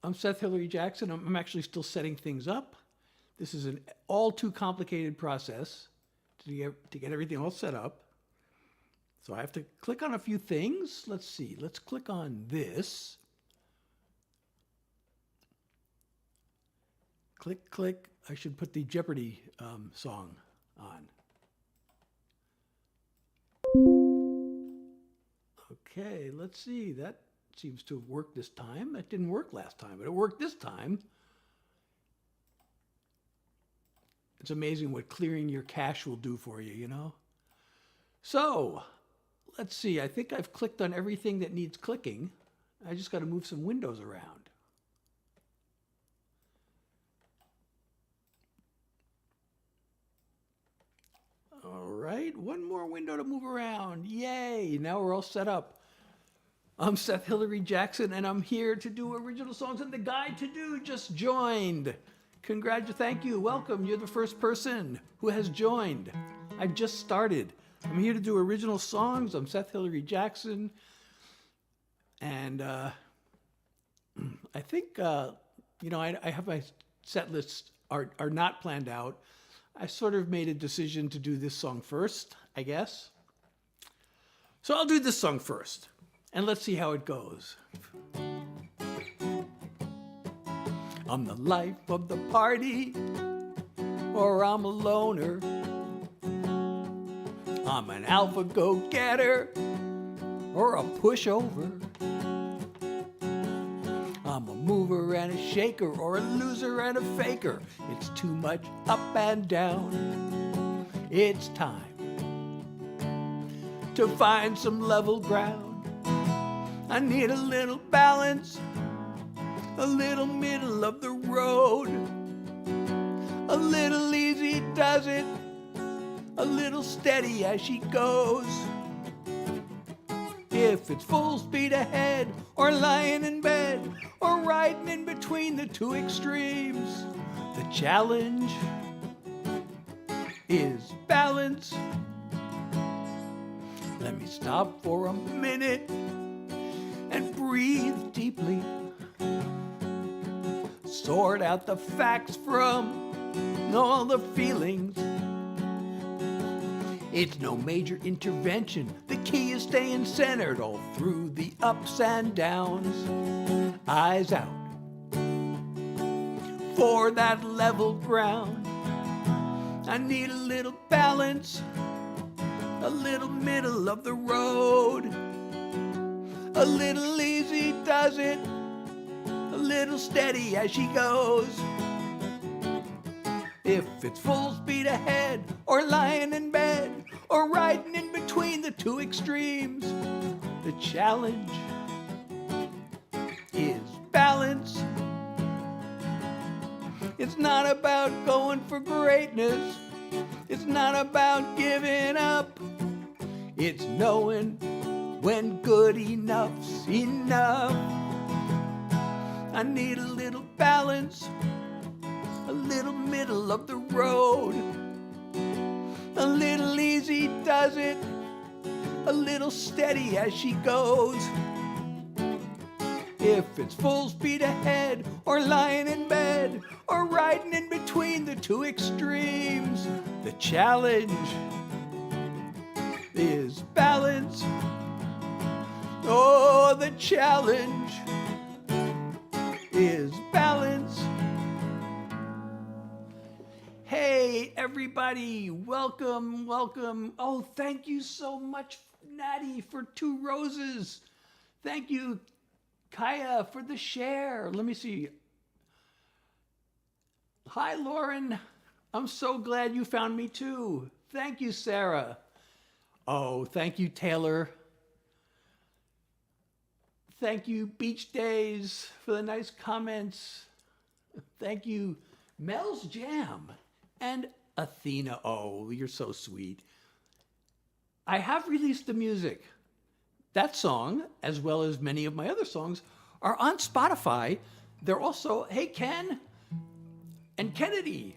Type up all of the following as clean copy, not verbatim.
I'm Seth Hillary Jackson. I'm actually still setting things up. This is an all too complicated process to get everything all set up. So I have to click on a few things. Let's see. Let's click on this. Click, click. I should put the Jeopardy song on. Okay, let's see. That seems to have worked this time. That didn't work last time, but it worked this time. It's amazing what clearing your cache will do for you, you know? So, let's see. I think I've clicked on everything that needs clicking. I just got to move some windows around. All right, one more window to move around. Yay, now we're all set up. I'm Seth Hillary Jackson, and I'm here to do original songs, and the guy to do just joined. Thank you, welcome. You're the first person who has joined. I just started. I'm here to do original songs. I'm Seth Hillary Jackson, and I think, I have my set lists are not planned out. I sort of made a decision to do this song first, I guess. So I'll do this song first, and let's see how it goes. I'm the life of the party, or I'm a loner. I'm an alpha go-getter, or a pushover. I'm a mover and a shaker, or a loser and a faker. It's too much up and down. It's time to find some level ground. I need a little balance, a little middle of the road. A little easy does it, a little steady as she goes. If it's full speed ahead, or lying in bed, or riding in between the two extremes, the challenge is balance. Let me stop for a minute and breathe deeply. Sort out the facts from all the feelings. It's no major intervention. The key is staying centered all through the ups and downs. Eyes out for that level ground. I need a little balance, a little middle of the road. A little easy does it, a little steady as she goes. If it's full speed ahead, or lying in bed, or riding in between the two extremes, the challenge is balance. It's not about going for greatness. It's not about giving up. It's knowing when good enough's enough. I need a little balance, a little middle of the road. A little easy does it, a little steady as she goes. If it's full speed ahead, or lying in bed, or riding in between the two extremes, the challenge is balance. Oh, the challenge is balance. Hey, everybody, welcome, welcome. Oh, thank you so much, Natty, for 2 roses. Thank you, Kaya, for the share. Let me see. Hi, Lauren. I'm so glad you found me too. Thank you, Sarah. Oh, thank you, Taylor. Thank you, Beach Days, for the nice comments. Thank you, Mel's Jam. And Athena, oh, you're so sweet. I have released the music. That song, as well as many of my other songs, are on Spotify. They're also, hey, Ken and Kennedy.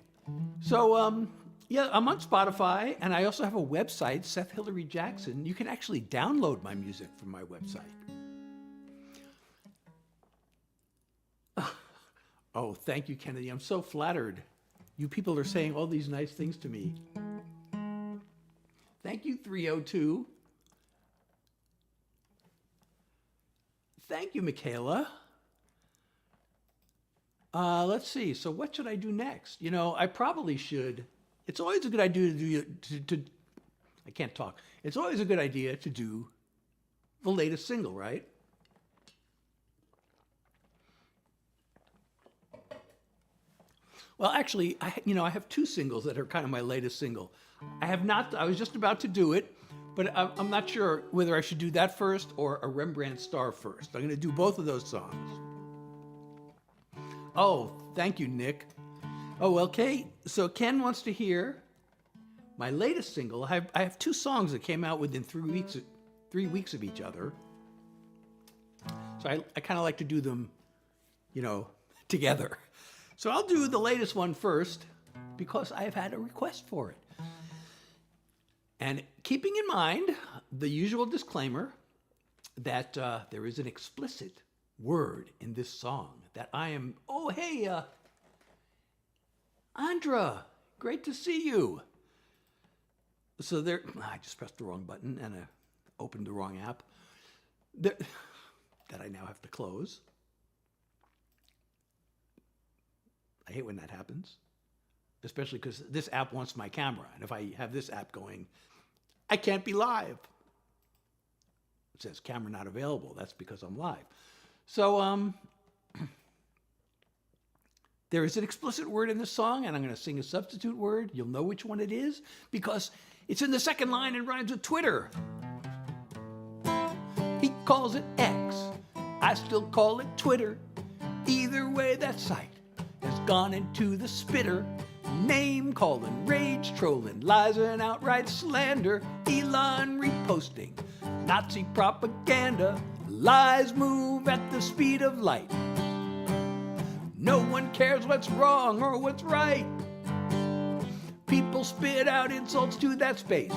So, yeah, I'm on Spotify, and I also have a website, Seth Hillary Jackson. You can actually download my music from my website. Oh, thank you, Kennedy. I'm so flattered. You people are saying all these nice things to me. Thank you, 302. Thank you, Michaela. Let's see. So what should I do next? You know, I probably should. It's always a good idea to I can't talk. It's always a good idea to do the latest single, right? Well, actually, I have two singles that are kind of my latest single. I was just about to do it, but I'm not sure whether I should do that first or a Rembrandt Star first. I'm going to do both of those songs. Oh, thank you, Nick. Oh, well, so Ken wants to hear my latest single. I have two songs that came out within 3 weeks of each other. So I kind of like to do them, together. So I'll do the latest one first because I've had a request for it. And keeping in mind the usual disclaimer that there is an explicit word in this song that I am, oh, hey, Andra, great to see you. So I just pressed the wrong button and I opened the wrong app that I now have to close. I hate when that happens, especially because this app wants my camera. And if I have this app going, I can't be live. It says camera not available. That's because I'm live. So there is an explicit word in this song, and I'm going to sing a substitute word. You'll know which one it is because it's in the second line and rhymes with Twitter. He calls it X. I still call it Twitter. Either way, that site has gone into the spitter. Name calling, rage trolling, lies and outright slander. Elon reposting Nazi propaganda. Lies move at the speed of light. No one cares what's wrong or what's right. People spit out insults to that space.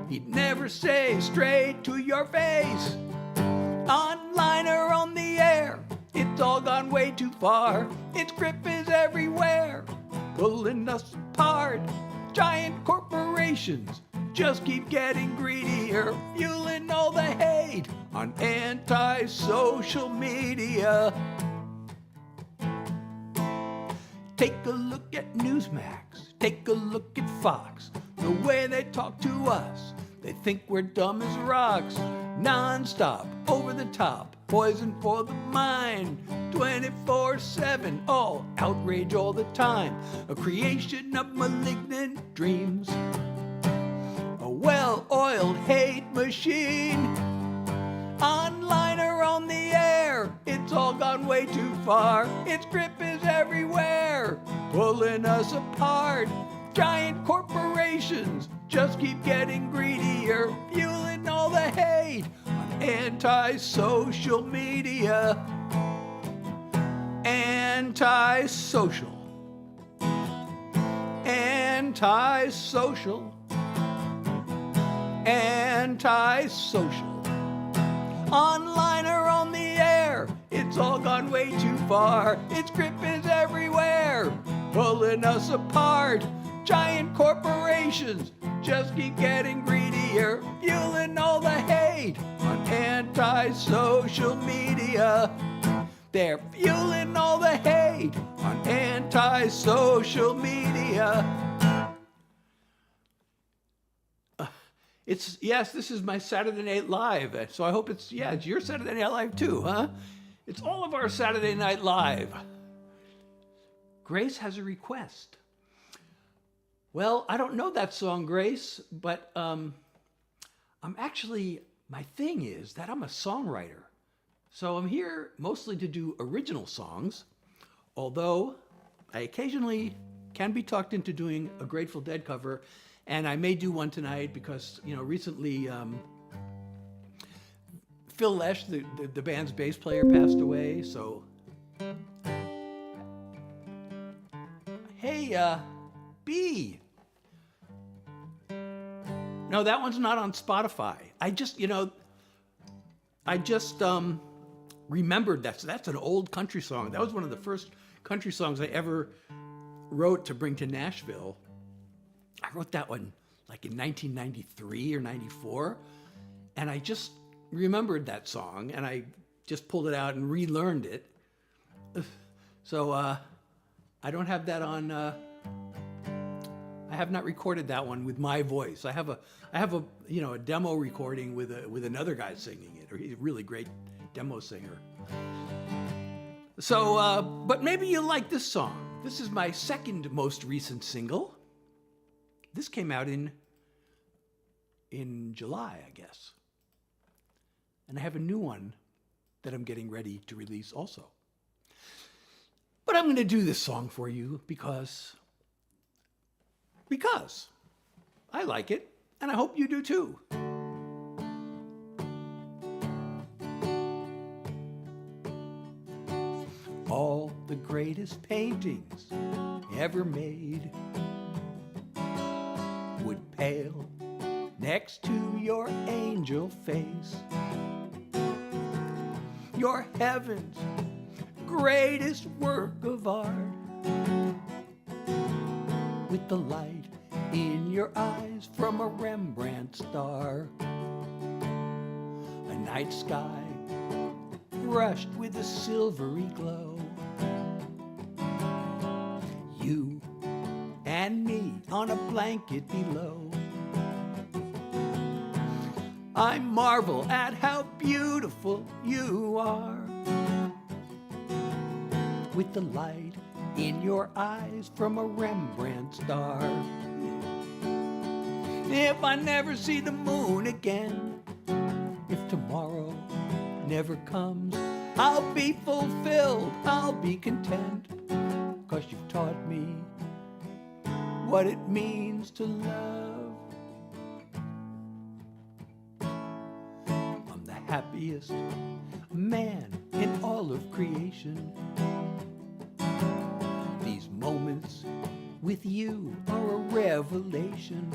He'd never say straight to your face. Online or on the air, it's all gone way too far. Its grip is everywhere, pulling us apart. Giant corporations just keep getting greedier, fueling all the hate on anti-social media. Take a look at Newsmax, take a look at Fox. The way they talk to us, they think we're dumb as rocks. Non-stop, over the top, poison for the mind. 24/7, all outrage all the time. A creation of malignant dreams. A well-oiled hate machine. Online or on the air, it's all gone way too far. Its grip is everywhere, pulling us apart. Giant corporations just keep getting greedier, fueling all the hate on anti-social media. Anti-social. Anti-social. Anti-social. Online or on the air, it's all gone way too far. Its grip is everywhere, pulling us apart. Giant corporations just keep getting greedier, fueling all the hate on anti-social media. They're fueling all the hate on anti-social media. Yes, this is my Saturday Night Live. So I hope it's your Saturday Night Live too, huh? It's all of our Saturday Night Live. Grace has a request. Well, I don't know that song, Grace, but my thing is that I'm a songwriter. So I'm here mostly to do original songs, although I occasionally can be talked into doing a Grateful Dead cover, and I may do one tonight because, recently Phil Lesh, the band's bass player, passed away, so... Hey, B! No, that one's not on Spotify. remembered that's an old country song. That was one of the first country songs I ever wrote to bring to Nashville. I wrote that one like in 1993 or 94, and I just remembered that song, and I just pulled it out and relearned it. So I don't have that on. I have not recorded that one with my voice. I have a a demo recording with another guy singing it. He's a really great demo singer. So, but maybe you like this song. This is my second most recent single. This came out in July, I guess. And I have a new one that I'm getting ready to release also. But I'm going to do this song for you because I like it, and I hope you do too. All the greatest paintings ever made would pale next to your angel face. Your heaven's greatest work of art, with the light in your eyes from a Rembrandt star. A night sky brushed with a silvery glow. You and me on a blanket below. I marvel at how beautiful you are, with the light in your eyes from a Rembrandt star. If I never see the moon again, if tomorrow never comes, I'll be fulfilled, I'll be content, 'cause you've taught me what it means to love. I'm the happiest man in all of creation. These moments with you are a revelation.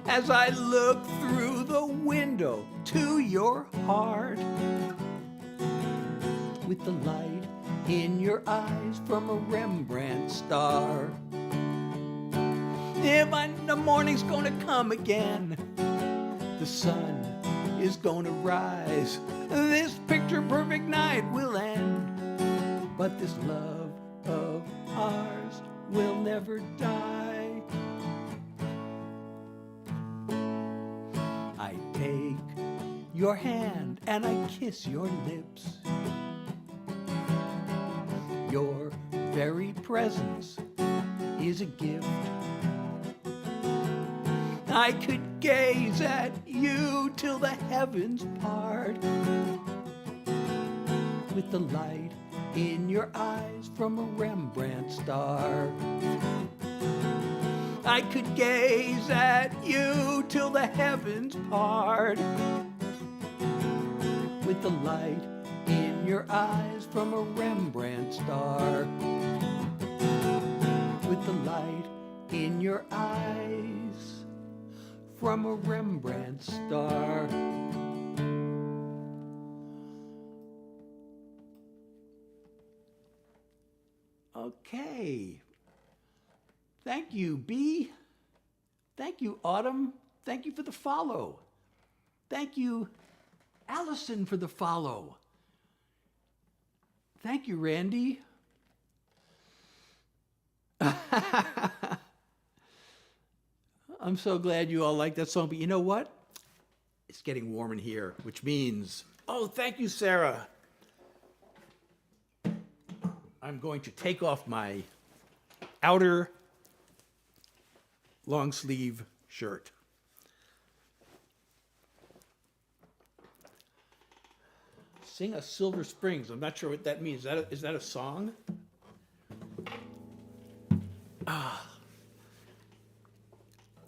As I look through the window to your heart, with the light in your eyes from a Rembrandt star. If the morning's gonna come again, the sun is gonna rise, this picture perfect night will end, but this love of ours will never die. I take your hand and I kiss your lips. Your very presence is a gift. I could gaze at you till the heavens part, with the light in your eyes from a Rembrandt star. I could gaze at you till the heavens part, with the light in your eyes from a Rembrandt star. With the light in your eyes from a Rembrandt star. Okay. Thank you, B. Thank you, Autumn. Thank you for the follow. Thank you, Allison, for the follow. Thank you, Randy. I'm so glad you all like that song, but you know what? It's getting warm in here, which means, oh, thank you, Sarah. I'm going to take off my outer long sleeve shirt. Sing a Silver Springs. I'm not sure what that means. Is that a song?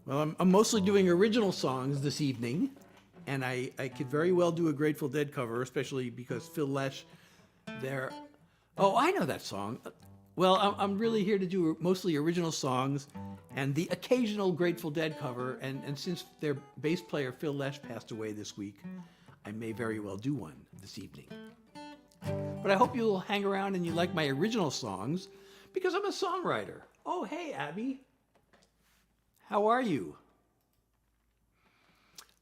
Well, I'm mostly doing original songs this evening, and I could very well do a Grateful Dead cover, especially because Phil Lesh, there. Oh, I know that song. Well, I'm really here to do mostly original songs and the occasional Grateful Dead cover. And since their bass player, Phil Lesh, passed away this week, I may very well do one this evening. But I hope you'll hang around and you like my original songs, because I'm a songwriter. Oh, hey, Abby. How are you?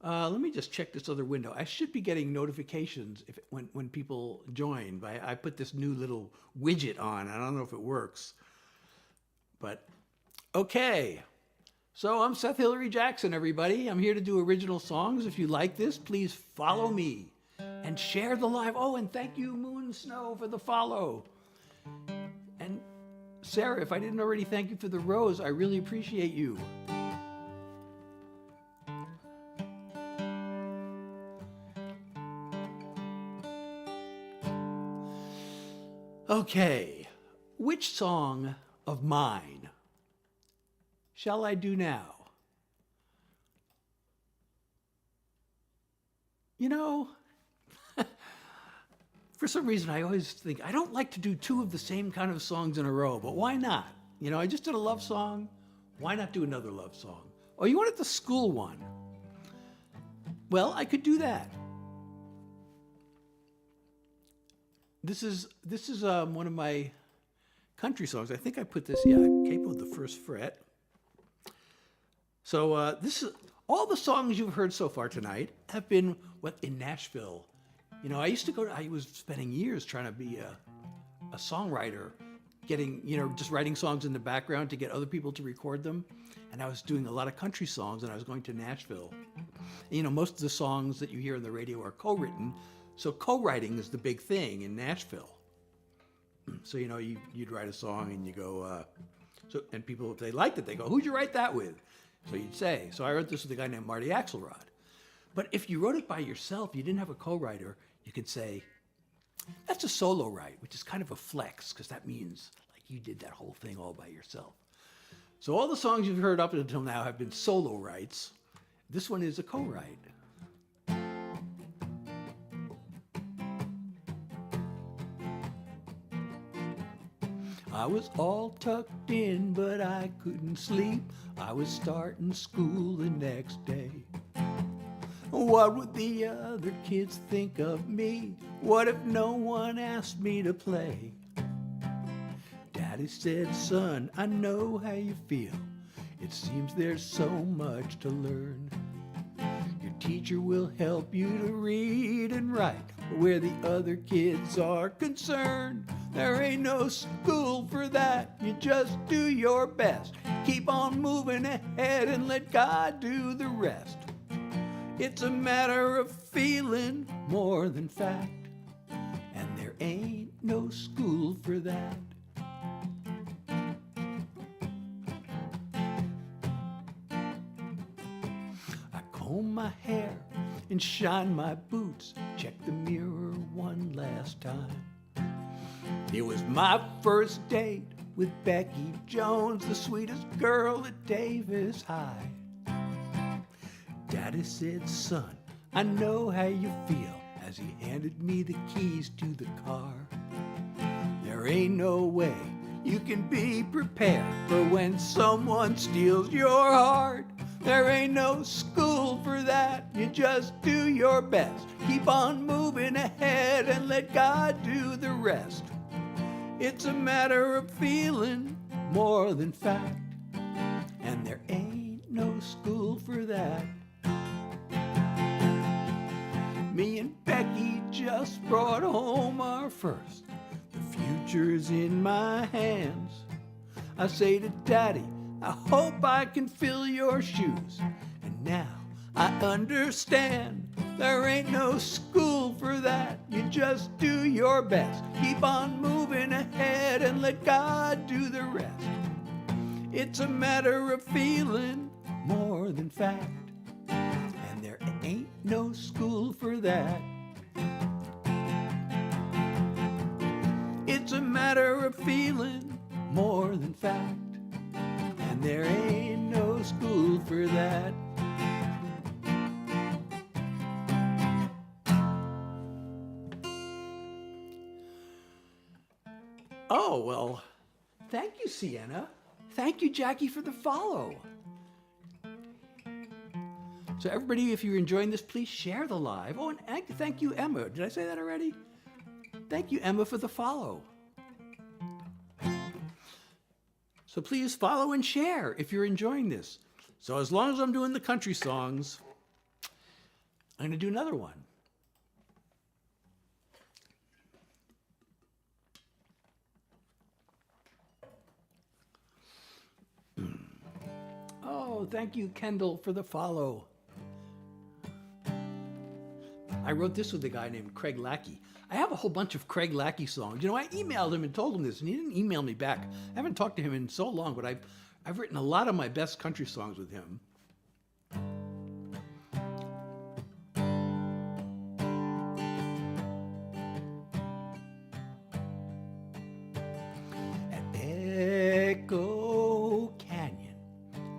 Let me just check this other window. I should be getting notifications when people join. I put this new little widget on. I don't know if it works. But, okay. So I'm Seth Hillary Jackson, everybody. I'm here to do original songs. If you like this, please follow me and share the live. Oh, and thank you, Moon Snow, for the follow. And Sarah, if I didn't already thank you for the rose, I really appreciate you. Okay, which song of mine shall I do now? You know, for some reason I always think I don't like to do two of the same kind of songs in a row, but why not? You know, I just did a love song. Why not do another love song? Oh, you wanted the school one? Well, I could do that. This is one of my country songs. I think I put this, capo the first fret. So this is all the songs you've heard so far tonight have been in Nashville. You know, I was spending years trying to be a songwriter, just writing songs in the background to get other people to record them. And I was doing a lot of country songs, and I was going to Nashville. And, you know, most of the songs that you hear on the radio are co-written. So co-writing is the big thing in Nashville. So, you know, you'd write a song and you go, and people, if they liked it, they go, who'd you write that with? So you'd say, so I wrote this with a guy named Marty Axelrod. But if you wrote it by yourself, you didn't have a co-writer, you could say, that's a solo write, which is kind of a flex, because that means like you did that whole thing all by yourself. So all the songs you've heard up until now have been solo writes. This one is a co-write. I was all tucked in, but I couldn't sleep. I was starting school the next day. What would the other kids think of me? What if no one asked me to play? Daddy said, son, I know how you feel. It seems there's so much to learn. Your teacher will help you to read and write where the other kids are concerned. There ain't no school for that. You just do your best. Keep on moving ahead and let God do the rest. It's a matter of feeling more than fact. And there ain't no school for that. I comb my hair and shine my boots. Check the mirror one last time. It was my first date with Becky Jones, the sweetest girl at Davis High. Daddy said, son, I know how you feel, as he handed me the keys to the car. There ain't no way you can be prepared for when someone steals your heart. There ain't no school for that. You just do your best. Keep on moving ahead and let God do the rest. It's a matter of feeling more than fact. And there ain't no school for that. Me and Becky just brought home our first. The future's in my hands. I say to Daddy, I hope I can fill your shoes. And now I understand. There ain't no school for that. You just do your best. Keep on moving ahead and let God do the rest. It's a matter of feeling more than fact. And there ain't no school for that. It's a matter of feeling more than fact. And there ain't no school for that. Oh, well, thank you, Sienna. Thank you, Jackie, for the follow. So everybody, if you're enjoying this, please share the live. Oh, and thank you, Emma. Did I say that already? Thank you, Emma, for the follow. So please follow and share if you're enjoying this. So as long as I'm doing the country songs, I'm going to do another one. Oh, thank you, Kendall, for the follow. I wrote this with a guy named Craig Lackey. I have a whole bunch of Craig Lackey songs. You know, I emailed him and told him this, and he didn't email me back. I haven't talked to him in so long, but I've written a lot of my best country songs with him. At Echo Canyon,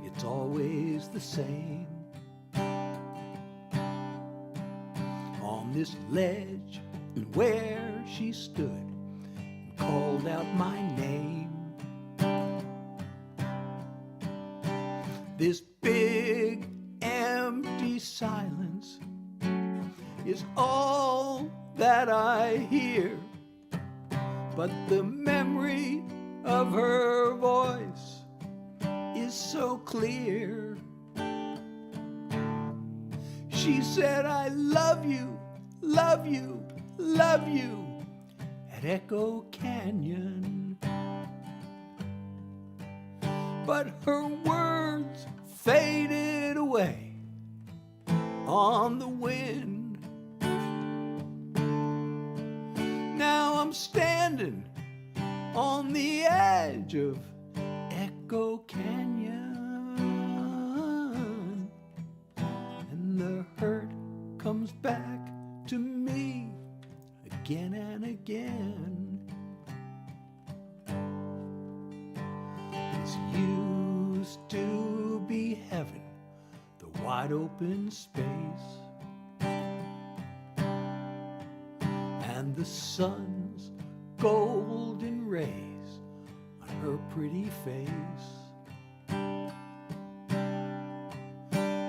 it's always the same. On this ledge and where she stood and called out my name. This big empty silence is all that I hear, but the memory of her voice is so clear. She said, I love you, love you, love you, at Echo Canyon. But her words faded away on the wind. Now I'm standing on the edge of Echo Canyon, and the hurt comes back to me again and again. This used to be heaven, the wide open space, and the sun's golden rays on her pretty face.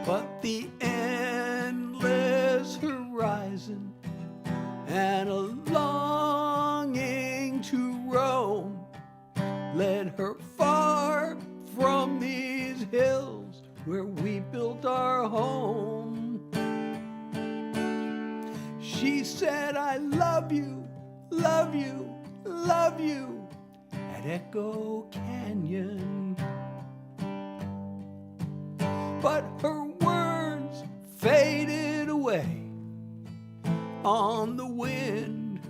But the endless horizon and a longing to roam led her far from these hills where we built our home. She said, I love you, love you, love you, at Echo Canyon. But her words faded away on the wind.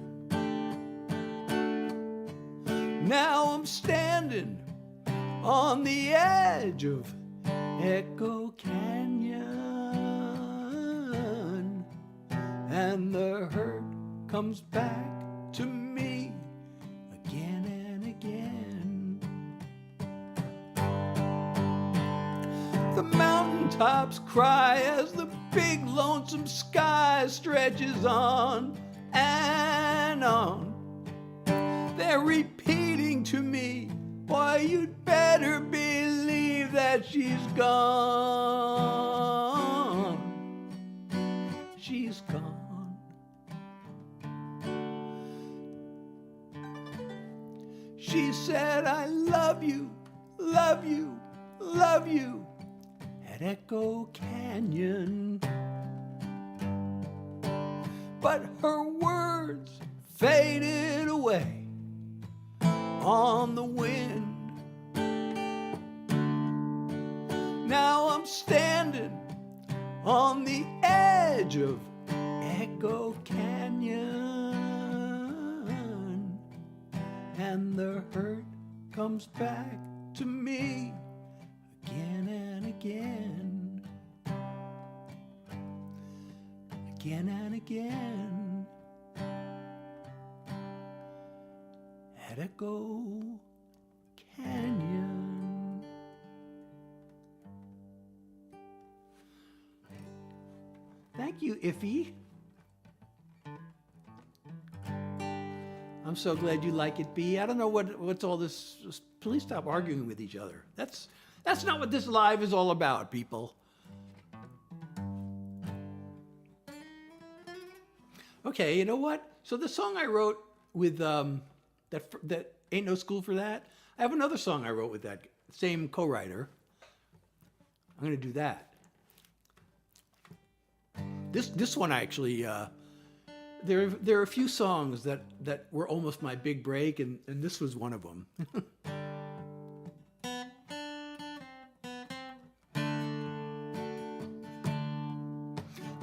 Now I'm standing on the edge of Echo Canyon, and the hurt comes back to me again and again. The mountaintops cry as the big lonesome sky stretches on and on. They're repeating to me, boy, you'd better believe that she's gone. She's gone. She said, I love you, love you, love you, at Echo Canyon. But her words faded away on the wind. Now I'm standing on the edge of Echo Canyon, and the hurt comes back to me again and again, again and again, at Echo Canyon. Thank you, Iffy. I'm so glad you like it, B. I don't know what's all this. Please stop arguing with each other. That's not what this live is all about, people. Okay, you know what? So the song I wrote with that Ain't No School for That. I have another song I wrote with that same co-writer. I'm gonna do that. This one actually. There are a few songs that were almost my big break, and this was one of them.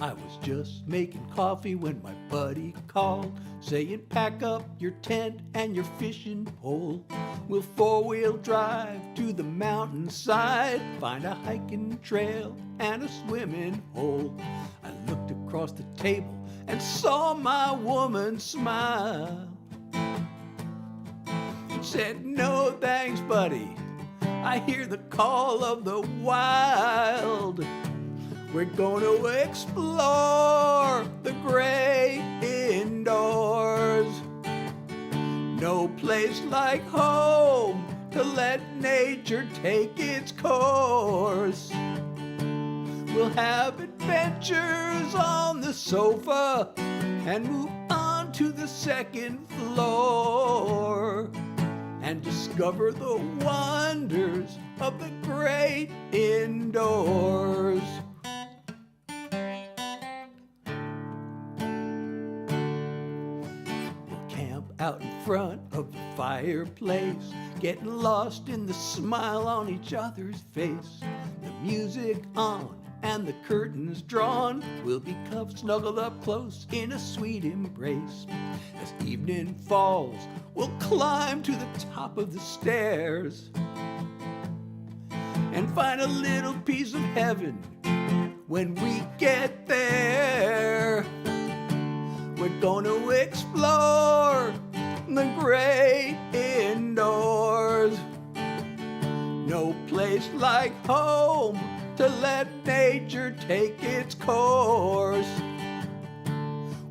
I was just making coffee when my buddy called, saying pack up your tent and your fishing pole. We'll four-wheel drive to the mountainside, find a hiking trail and a swimming hole. I looked across the table and saw my woman smile. Said, no thanks, buddy, I hear the call of the wild. We're going to explore the great indoors. No place like home to let nature take its course. We'll have adventures on the sofa and move on to the second floor and discover the wonders of the great indoors. Out in front of the fireplace, getting lost in the smile on each other's face. The music on and the curtains drawn, we'll be snuggled up close in a sweet embrace. As evening falls, we'll climb to the top of the stairs and find a little piece of heaven when we get there. We're going to explore the great indoors. No place like home to let nature take its course.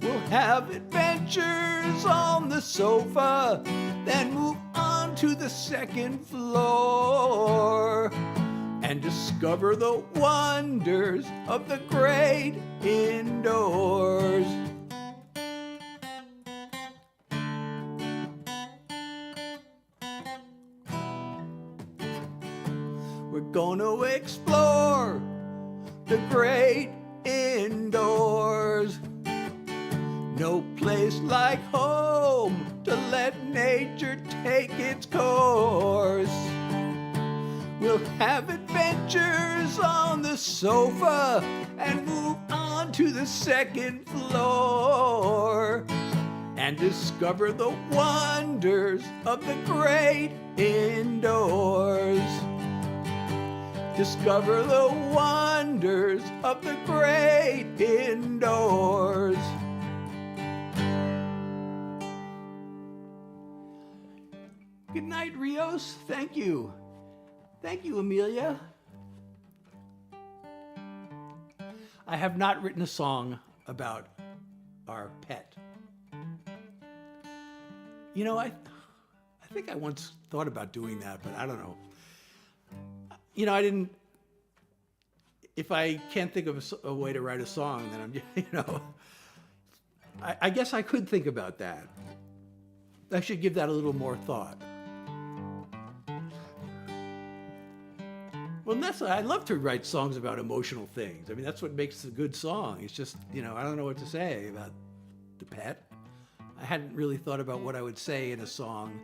We'll have adventures on the sofa, then move on to the second floor and discover the wonders of the great indoors. We're gonna explore the great indoors. No place like home to let nature take its course. We'll have adventures on the sofa and move on to the second floor and discover the wonders of the great indoors. Discover the wonders of the great indoors. Good night, Rios. Thank you. Thank you, Amelia. I have not written a song about our pet. You know, I think I once thought about doing that, but I don't know. You know, I didn't, if I can't think of a way to write a song, then I'm, you know, I guess I could think about that. I should give that a little more thought. Well, I love to write songs about emotional things. I mean, that's what makes a good song. It's just, you know, I don't know what to say about the pet. I hadn't really thought about what I would say in a song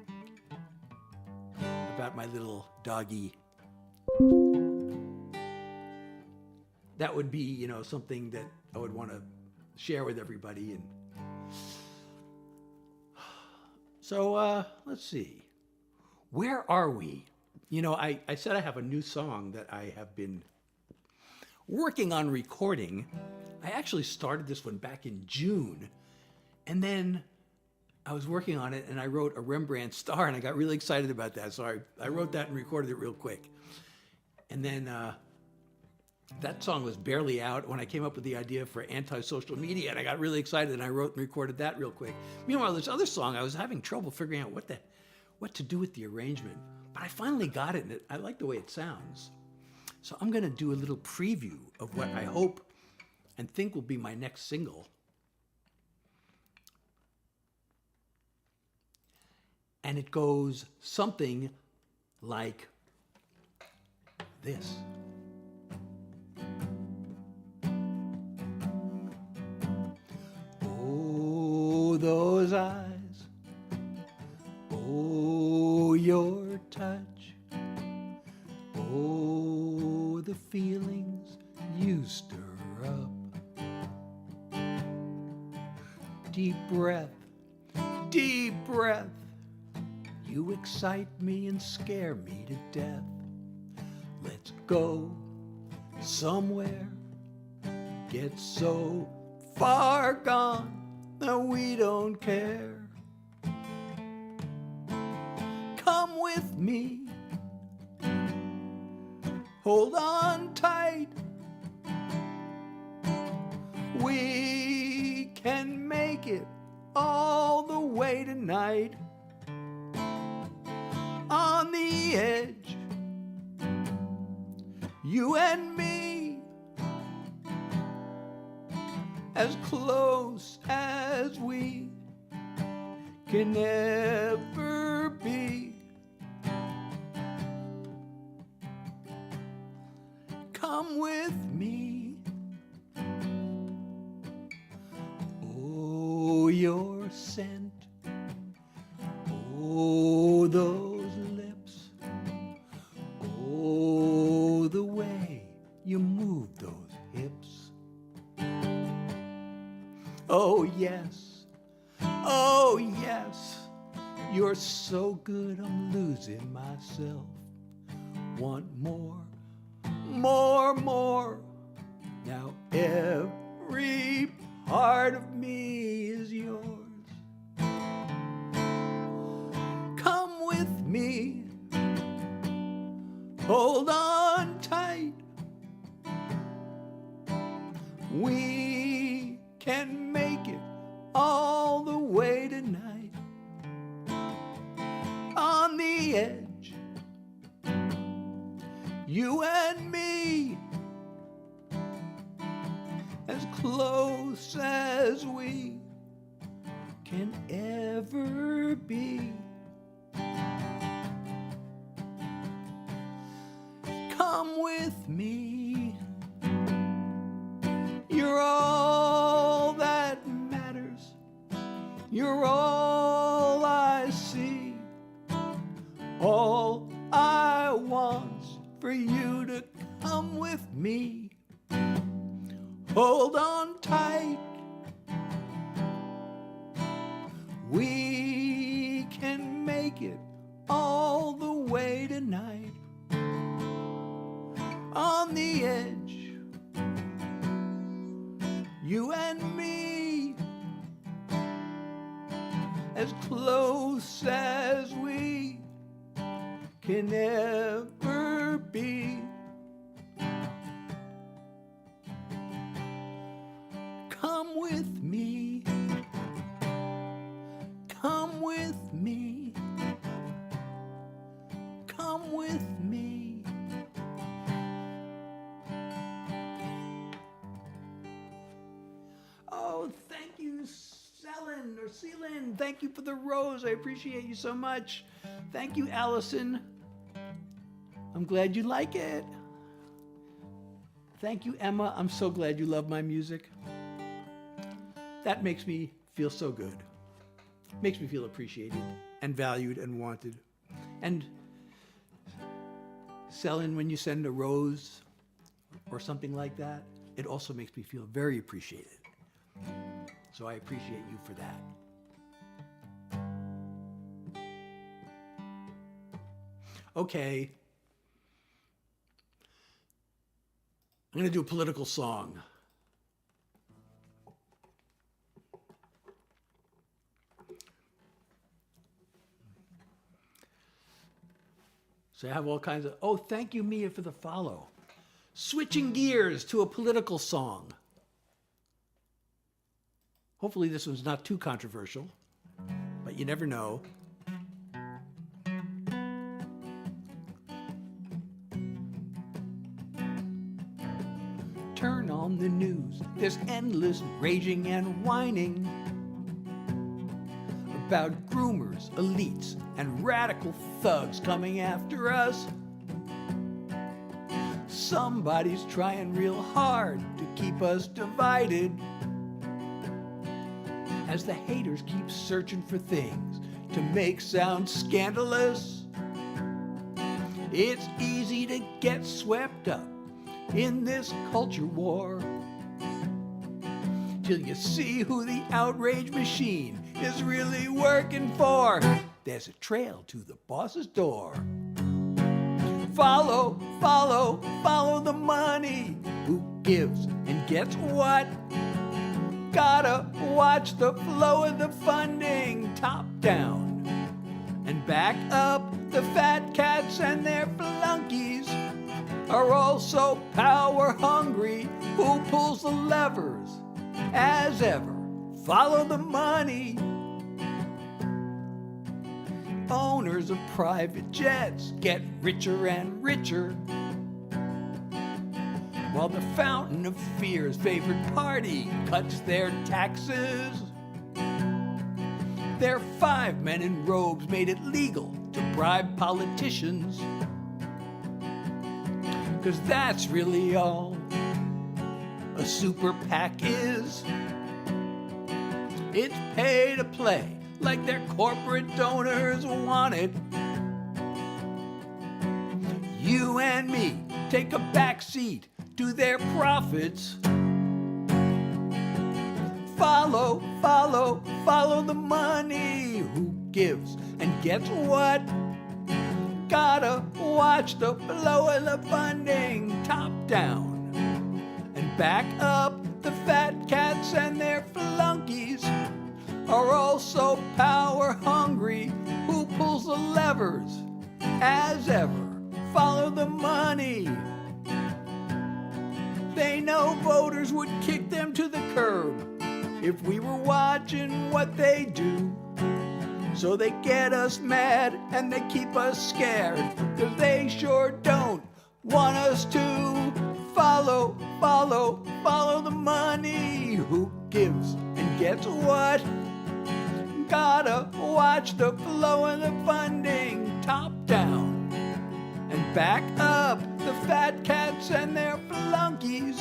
about my little doggy. That would be, you know, something that I would want to share with everybody. And so let's see. Where are we? You know, I said I have a new song that I have been working on recording. I actually started this one back in June. And then I was working on it and I wrote a Rembrandt star and I got really excited about that. So I wrote that and recorded it real quick. And then that song was barely out when I came up with the idea for anti-social media, and I got really excited and I wrote and recorded that real quick. Meanwhile, this other song, I was having trouble figuring out what to do with the arrangement, but I finally got it, and I like the way it sounds. So I'm going to do a little preview of what I hope and think will be my next single. And it goes something like this. Oh, those eyes. Oh, your touch. Oh, the feelings you stir up. Deep breath, deep breath. You excite me and scare me to death. Let's go somewhere. Get so far gone that we don't care. Come with me. Hold on tight. We can make it all the way tonight. On the edge, you and me, as close as we can ever be. Come with me. Oh, your scent. Oh, those lips. Oh, the way you move those hips. Oh, yes. Oh, yes. You're so good, I'm losing myself. Want more, more, more. Now every part of me is yours. Come with me. Hold on tight. We can make it all the way tonight. On the edge, you and me, as close as we can ever be. Come with me. You're all that matters. You're all I see. All I want's for you to come with me. Hold on tight. We can make it all the way tonight. On the edge, you and me, as close as we can ever be. Come with me. Come with me. Come with me. Oh, thank you, Selin or Seelin. Thank you for the rose. I appreciate you so much. Thank you, Allison. I'm glad you like it. Thank you, Emma. I'm so glad you love my music. That makes me feel so good. Makes me feel appreciated and valued and wanted. And Selin, when you send a rose or something like that, it also makes me feel very appreciated. So I appreciate you for that. Okay. I'm going to do a political song. So I have all kinds of, oh, thank you, Mia, for the follow. Switching gears to a political song. Hopefully this one's not too controversial, but you never know. Turn on the news, there's endless raging and whining about groomers, elites, and radical thugs coming after us. Somebody's trying real hard to keep us divided, as the haters keep searching for things to make sound scandalous. It's easy to get swept up in this culture war, till you see who the outrage machine is really working for. There's a trail to the boss's door. Follow, follow, follow the money. Who gives and gets what? Gotta watch the flow of the funding, top down, and back up. The fat cats and their flunkies are also power hungry. Who pulls the levers? As ever, follow the money. Owners of private jets get richer and richer, while the fountain of fear's favorite party cuts their taxes. Their 5 men in robes made it legal to bribe politicians, 'cause that's really all a super PAC is. It's pay to play like their corporate donors want it. You and me take a back seat to their profits. Follow, follow, follow the money. Who gives and gets what? Gotta watch the flow of the funding, top down, and back up. The fat cats and their flunkies are also power hungry. Who pulls the levers? As ever, follow the money. They know voters would kick them to the curb if we were watching what they do. So they get us mad and they keep us scared, 'cause they sure don't want us to. Follow, follow, follow the money. Who gives and gets what? Gotta watch the flow of the funding, top down, and back up. The fat cats and their flunkies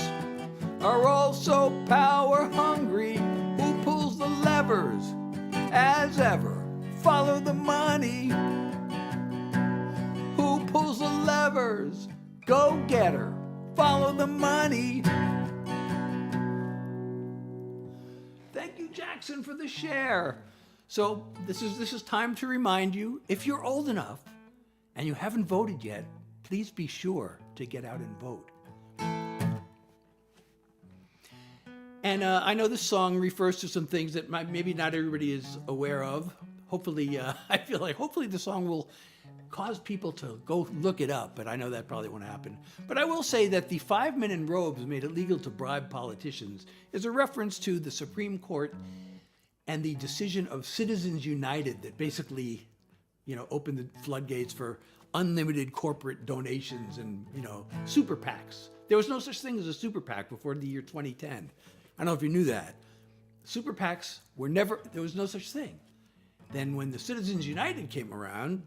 are also power hungry. Who pulls the levers? As ever, follow the money. Who pulls the levers? Go get her. Follow the money. Thank you, Jackson, for the share. So this is time to remind you, if you're old enough and you haven't voted yet, please be sure to get out and vote. And I know this song refers to some things that maybe not everybody is aware of. Hopefully, I feel like hopefully the song will cause people to go look it up, but I know that probably won't happen. But I will say that the 5 men in robes made it legal to bribe politicians is a reference to the Supreme Court and the decision of Citizens United that basically, opened the floodgates for unlimited corporate donations and, super PACs. There was no such thing as a super PAC before the year 2010. I don't know if you knew that. Super PACs there was no such thing. Then when the Citizens United came around,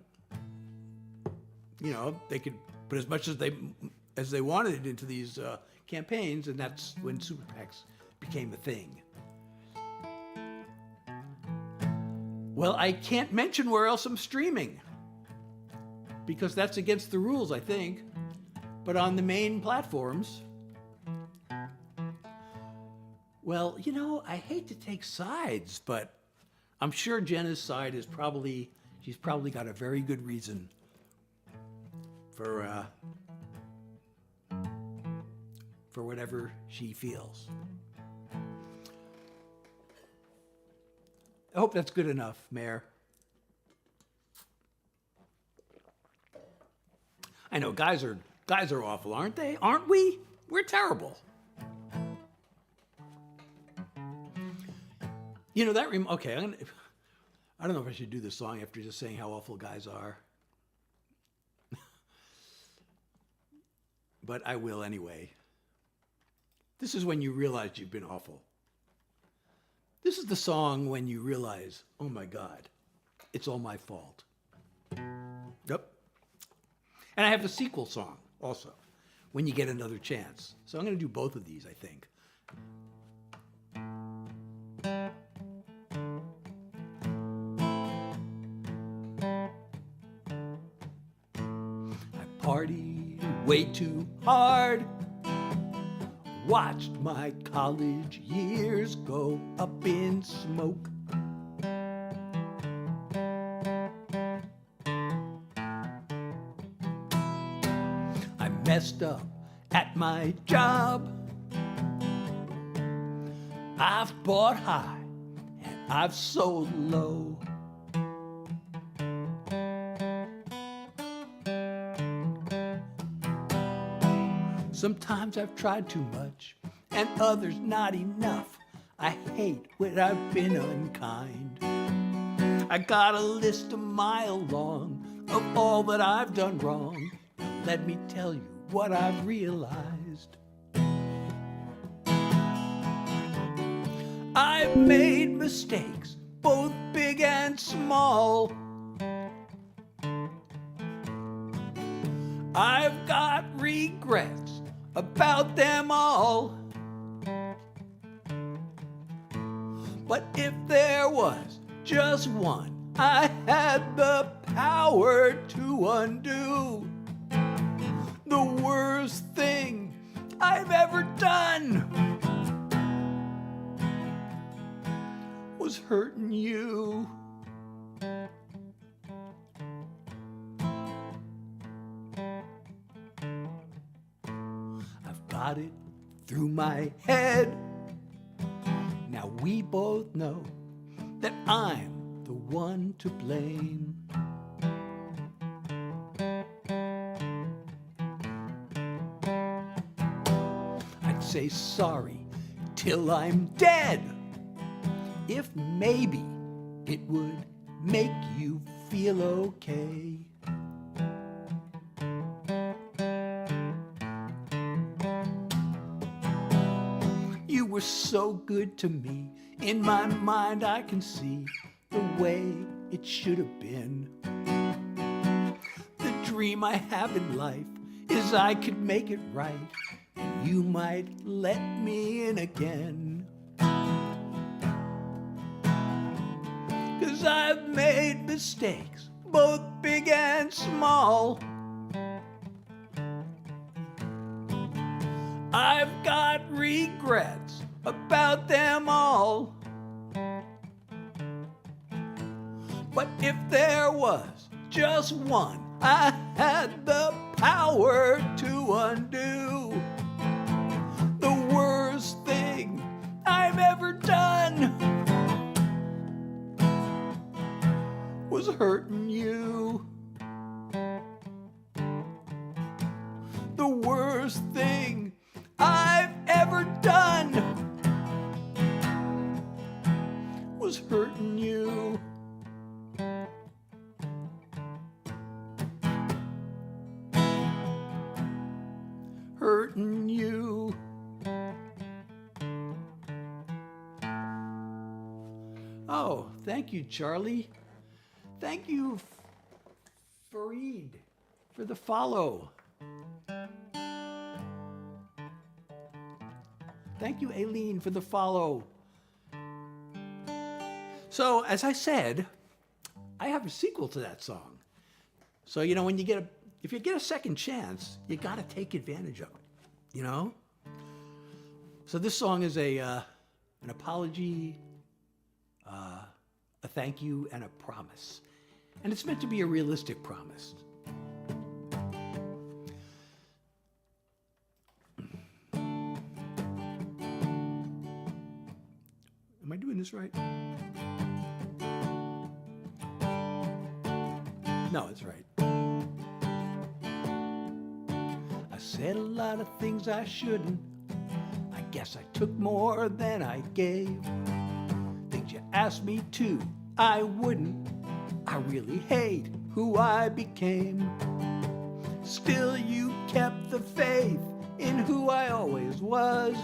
they could put as much as they wanted into these campaigns, and that's when super PACs became a thing. Well, I can't mention where else I'm streaming, because that's against the rules, I think. But on the main platforms, well, I hate to take sides, but I'm sure Jenna's side is she's probably got a very good reason for whatever she feels. I hope that's good enough, Mayor. I know guys are awful, aren't they? Aren't we? We're terrible. Okay, I don't know if I should do this song after just saying how awful guys are. But I will anyway. This is when you realize you've been awful. This is the song when you realize, oh my God, It's All My Fault. Yep. And I have the sequel song also, When You Get Another Chance. So I'm going to do both of these, I think. I partied way too hard, watched my college years go up in smoke. I messed up at my job. I've bought high and I've sold low. Sometimes I've tried too much, and others not enough. I hate when I've been unkind. I got a list a mile long of all that I've done wrong. Now let me tell you what I've realized. I've made mistakes, both big and small. I've got regrets about them all. But if there was just one I had the power to undo, the worst thing I've ever done was hurting you. Got it through my head. Now we both know that I'm the one to blame. I'd say sorry till I'm dead, if maybe it would make you feel okay. You were so good to me. In my mind I can see the way it should have been. The dream I have in life is I could make it right, and you might let me in again. 'Cause I've made mistakes, both big and small. I've got regrets about them all. But if there was just one I had the power to undo, the worst thing I've ever done was hurting you. The worst thing I've ever done was hurting you. Hurting you. Oh, thank you, Charlie. Thank you, Fareed, for the follow. Thank you, Aileen, for the follow. So, as I said, I have a sequel to that song. So, you know, when you get if you get a second chance, you got to take advantage of it, you know? So this song is an apology, a thank you, and a promise. And it's meant to be a realistic promise. Am I doing this right? No, it's right. I said a lot of things I shouldn't. I guess I took more than I gave. Things you asked me to, I wouldn't. I really hate who I became. Still, you kept the faith in who I always was.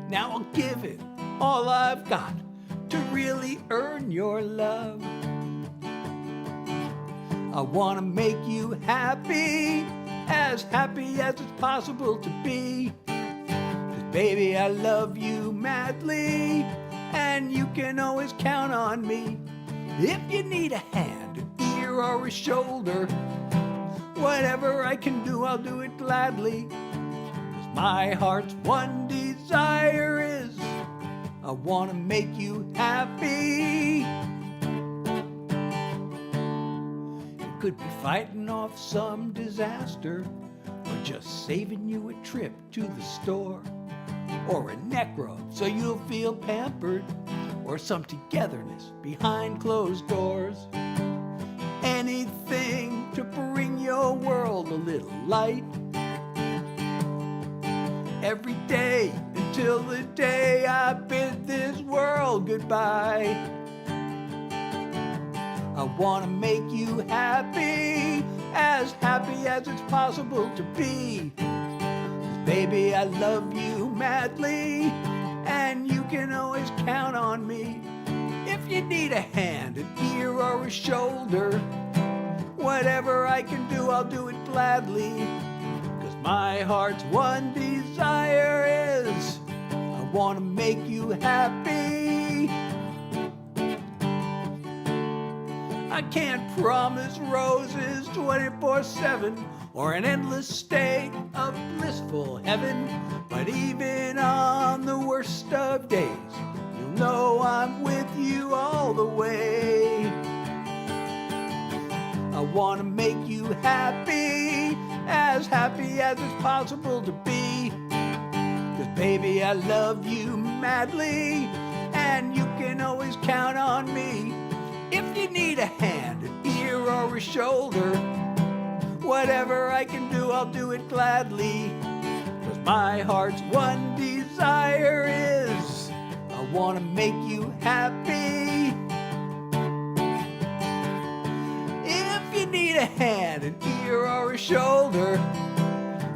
Now I'll give it all I've got, to really earn your love. I want to make you happy as it's possible to be. 'Cause baby, I love you madly, and you can always count on me. If you need a hand, an ear, or a shoulder, whatever I can do, I'll do it gladly. 'Cause my heart's one desire is, I want to make you happy. You could be fighting off some disaster, or just saving you a trip to the store, or a neck rub so you'll feel pampered, or some togetherness behind closed doors. Anything to bring your world a little light. Every day until the day I bid this world goodbye. I want to make you happy as it's possible to be. 'Cause baby, I love you madly, and you can always count on me. If you need a hand, an ear, or a shoulder, whatever I can do, I'll do it gladly. 'Cause my heart's one desire is, I want to make you happy. I can't promise roses 24/7 or an endless state of blissful heaven, but even on the worst of days, you'll know I'm with you all the way. I want to make you happy as it's possible to be. 'Cause baby, I love you madly, and you can always count on me. If you need a hand, an ear, or a shoulder, whatever I can do, I'll do it gladly. 'Cause my heart's one desire is, I want to make you happy. If you need a hand, an ear, or a shoulder,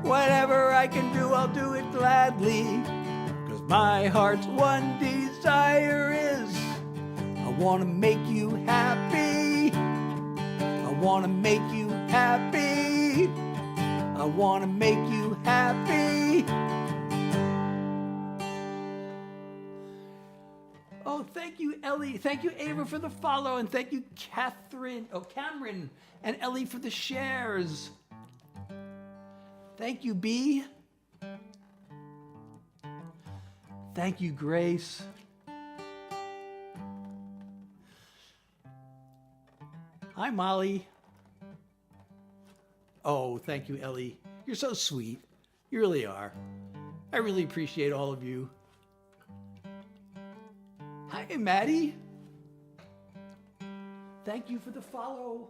whatever I can do, I'll do it gladly. 'Cause my heart's one desire is, I want to make you happy. I want to make you happy. I want to make you happy. Oh, thank you, Ellie. Thank you, Ava, for the follow. And thank you, Cameron and Ellie for the shares. Thank you, B. Thank you, Grace. Hi, Molly. Oh, thank you, Ellie. You're so sweet. You really are. I really appreciate all of you. Hi, Maddie. Thank you for the follow.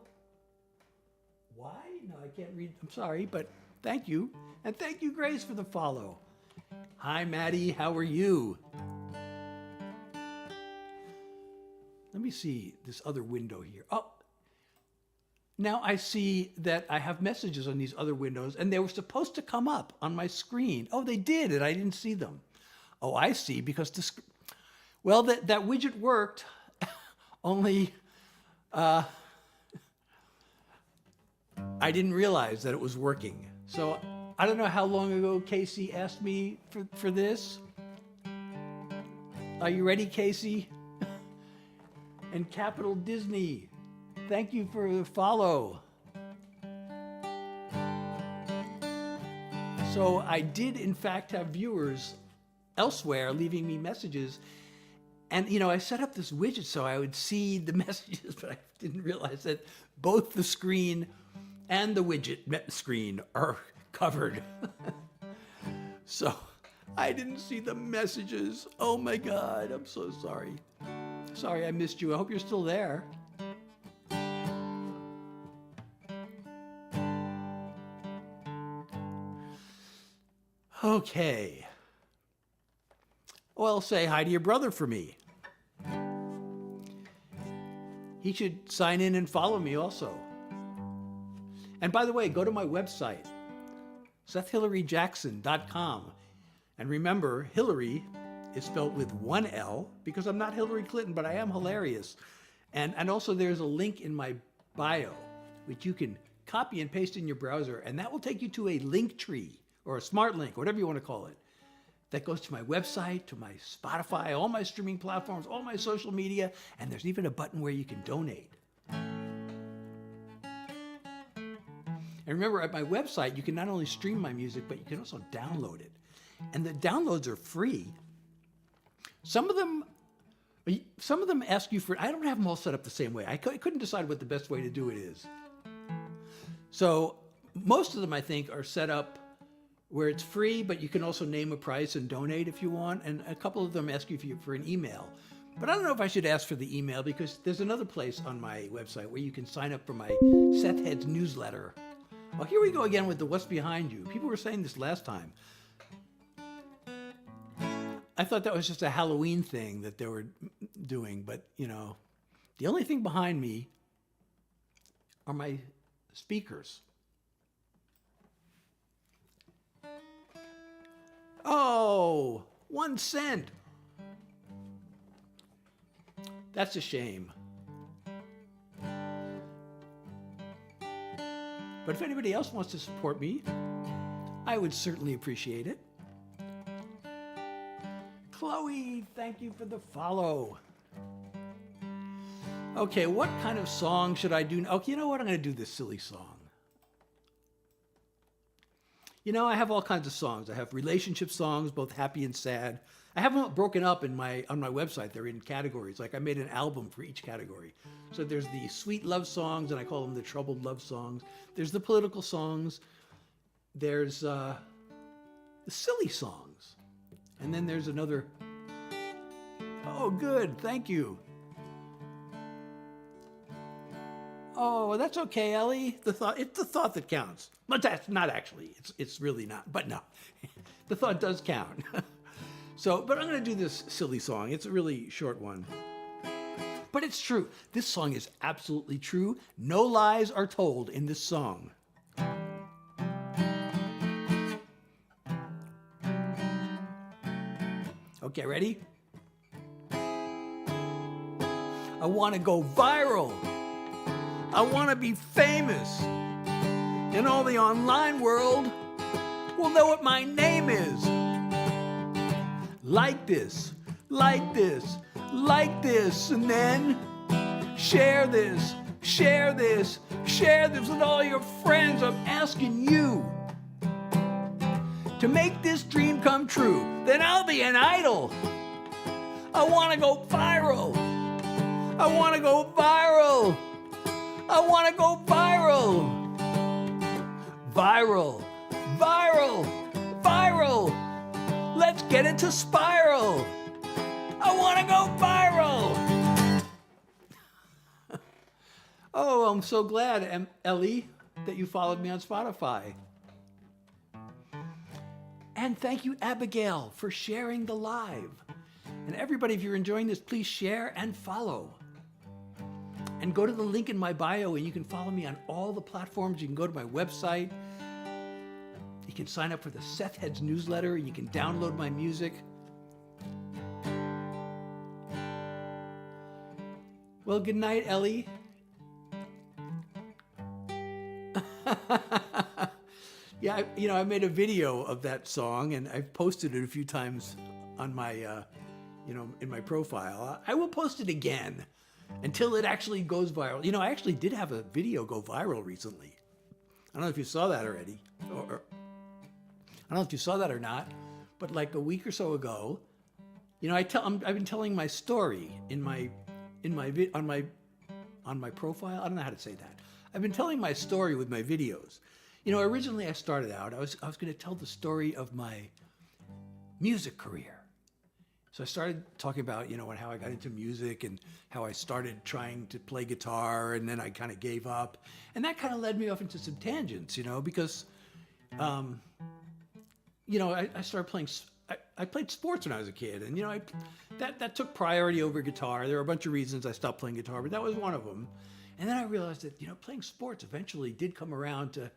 Why? No, I can't read. I'm sorry, but thank you. And thank you, Grace, for the follow. Hi, Maddie. How are you? Let me see this other window here. Oh, now I see that I have messages on these other windows, and they were supposed to come up on my screen. Oh, they did, and I didn't see them. Oh, I see, because well, that widget worked, only I didn't realize that it was working. So I don't know how long ago Casey asked me for this. Are you ready, Casey? And Capital Disney, thank you for the follow. So I did, in fact, have viewers elsewhere leaving me messages. And, I set up this widget so I would see the messages, but I didn't realize that both the screen and the widget screen are covered. So I didn't see the messages. Oh my God, I'm so sorry. Sorry I missed you. I hope you're still there. Okay. Well, say hi to your brother for me. He should sign in and follow me also. And by the way, go to my website, SethHillaryJackson.com. And remember, Hillary is spelled with one L because I'm not Hillary Clinton, but I am hilarious. And also there's a link in my bio, which you can copy and paste in your browser, and that will take you to a link tree or a smart link, whatever you want to call it. That goes to my website, to my Spotify, all my streaming platforms, all my social media, and there's even a button where you can donate. And remember, at my website, you can not only stream my music, but you can also download it. And the downloads are free. Some of them ask you for, I don't have them all set up the same way. I couldn't decide what the best way to do it is. So most of them, I think, are set up where it's free, but you can also name a price and donate if you want. And a couple of them ask you for an email. But I don't know if I should ask for the email because there's another place on my website where you can sign up for my Seth Heads newsletter. Well, here we go again with the What's Behind You. People were saying this last time. I thought that was just a Halloween thing that they were doing, but you know, the only thing behind me are my speakers. Oh, 1 cent. That's a shame. But if anybody else wants to support me, I would certainly appreciate it. Chloe, thank you for the follow. Okay, what kind of song should I do? Okay, you know what? I'm going to do this silly song. You know, I have all kinds of songs. I have relationship songs, both happy and sad. I have them broken up on my website. They're in categories. Like I made an album for each category. So there's the sweet love songs, and I call them the troubled love songs. There's the political songs. There's the silly songs. And then there's another. Oh, good. Thank you. Oh, that's okay, Ellie. It's the thought that counts. But that's not actually. It's really not. But no, the thought does count. But I'm going to do this silly song. It's a really short one. But it's true. This song is absolutely true. No lies are told in this song. Okay, ready? I want to go viral. I want to be famous. And all the online world will know what my name is. Like this, like this, like this, and then share this, share this, share this with all your friends. I'm asking you to make this dream come true. Then I'll be an idol. I want to go viral. I want to go viral. I want to go viral. Viral, viral, viral. Let's get it to spiral. I want to go viral. Oh, I'm so glad, Ellie, that you followed me on Spotify. And thank you, Abigail, for sharing the live. And everybody, if you're enjoying this, please share and follow. And go to the link in my bio and you can follow me on all the platforms. You can go to my website. You can sign up for the Seth Heads newsletter. You can download my music. Well, good night, Ellie. Yeah, I made a video of that song and I've posted it a few times on my, in my profile. I will post it again until it actually goes viral. I actually did have a video go viral recently. I don't know if you saw that already. I don't know if you saw that or not, but like a week or so ago, I've been telling my story on my profile. I don't know how to say that. I've been telling my story with my videos. Originally I started out, I was going to tell the story of my music career. So I started talking about, how I got into music and how I started trying to play guitar and then I kind of gave up. And that kind of led me off into some tangents, because, I started playing, I played sports when I was a kid and, that took priority over guitar. There were a bunch of reasons I stopped playing guitar, but that was one of them. And then I realized that, playing sports eventually did come around to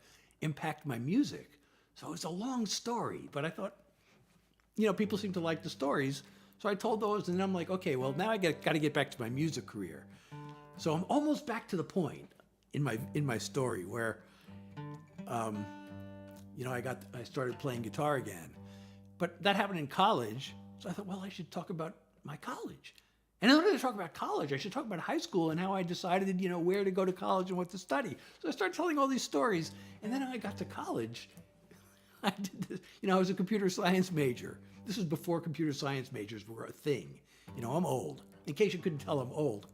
impact my music. So it was a long story, but I thought, people seem to like the stories. So I told those, and then I'm like, okay, well, now I got to get back to my music career. So I'm almost back to the point in my story where, I started playing guitar again. But that happened in college, so I thought, well, I should talk about my college. And in order to talk about college, I should talk about high school and how I decided, where to go to college and what to study. So I started telling all these stories, and then when I got to college, I did this. I was a computer science major. This was before computer science majors were a thing. I'm old. In case you couldn't tell, I'm old.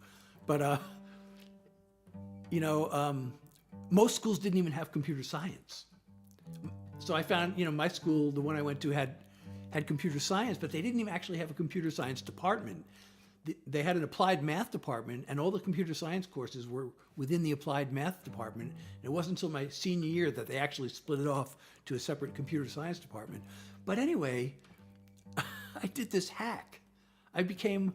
But, most schools didn't even have computer science. So I found, my school, the one I went to, had computer science, but they didn't even actually have a computer science department. They had an applied math department, and all the computer science courses were within the applied math department. And it wasn't until my senior year that they actually split it off to a separate computer science department. But anyway, I did this hack. I became,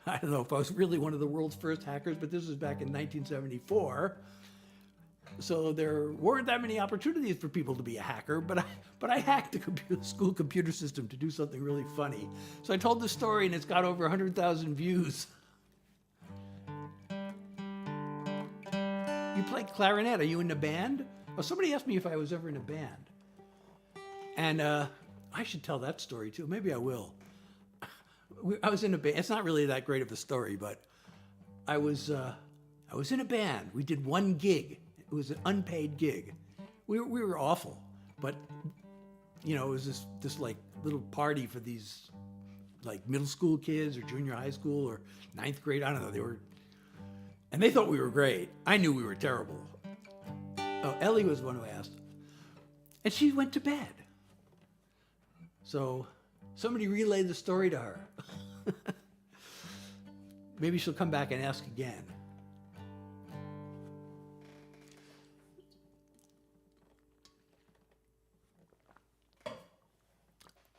I don't know if I was really one of the world's first hackers, but this was back in 1974. So there weren't that many opportunities for people to be a hacker, but I hacked the school computer system to do something really funny. So I told the story, and it's got over 100,000 views. You play clarinet. Are you in a band? Well, somebody asked me if I was ever in a band. And I should tell that story too. Maybe I will. I was in a band. It's not really that great of a story, but I was in a band. We did one gig. It was an unpaid gig. We were awful, but it was this like little party for these like middle school kids or junior high school or ninth grade. I don't know. And they thought we were great. I knew we were terrible. Oh, Ellie was the one who asked, and she went to bed. So somebody relayed the story to her. Maybe she'll come back and ask again.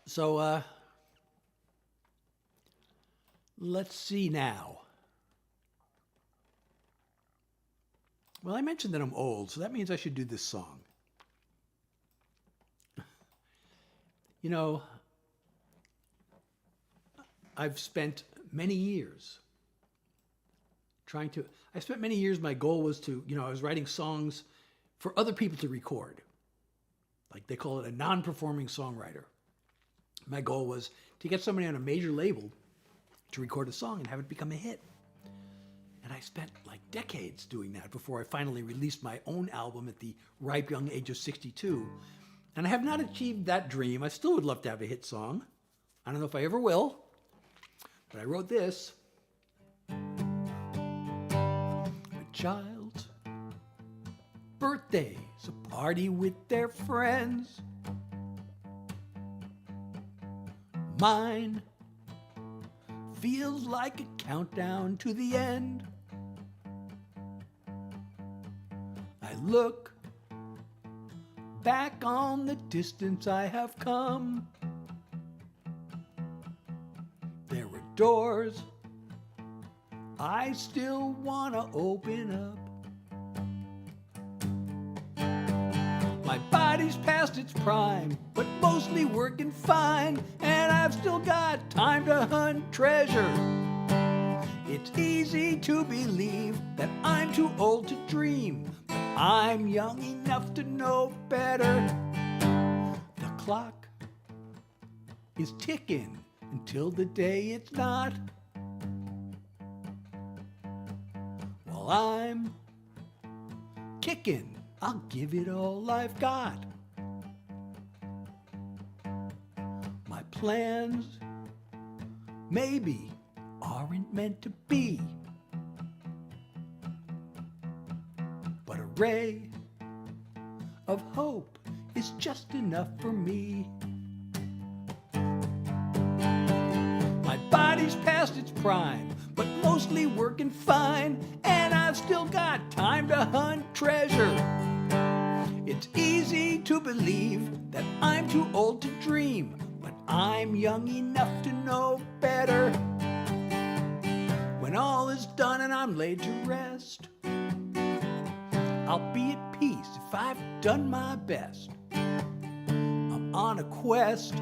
So, let's see now. Well, I mentioned that I'm old, so that means I should do this song. I've spent many years my goal was to, I was writing songs for other people to record. Like they call it a non-performing songwriter. My goal was to get somebody on a major label to record a song and have it become a hit. And I spent like decades doing that before I finally released my own album at the ripe young age of 62. And I have not achieved that dream. I still would love to have a hit song. I don't know if I ever will, but I wrote this. A child's birthday's a party with their friends. Mine feels like a countdown to the end. I look back on the distance I have come. There were doors I still want to open up. My body's past its prime, but mostly working fine, and I've still got time to hunt treasure. It's easy to believe that I'm too old to dream, but I'm young enough to know better. The clock is ticking until the day it's not. While I'm kicking, I'll give it all I've got. My plans maybe aren't meant to be, but a ray of hope is just enough for me. My body's past its prime, but mostly working fine, and I've still got time to hunt treasure. It's easy to believe that I'm too old to dream, but I'm young enough to know better. When all is done and I'm laid to rest, I'll be at peace if I've done my best. I'm on a quest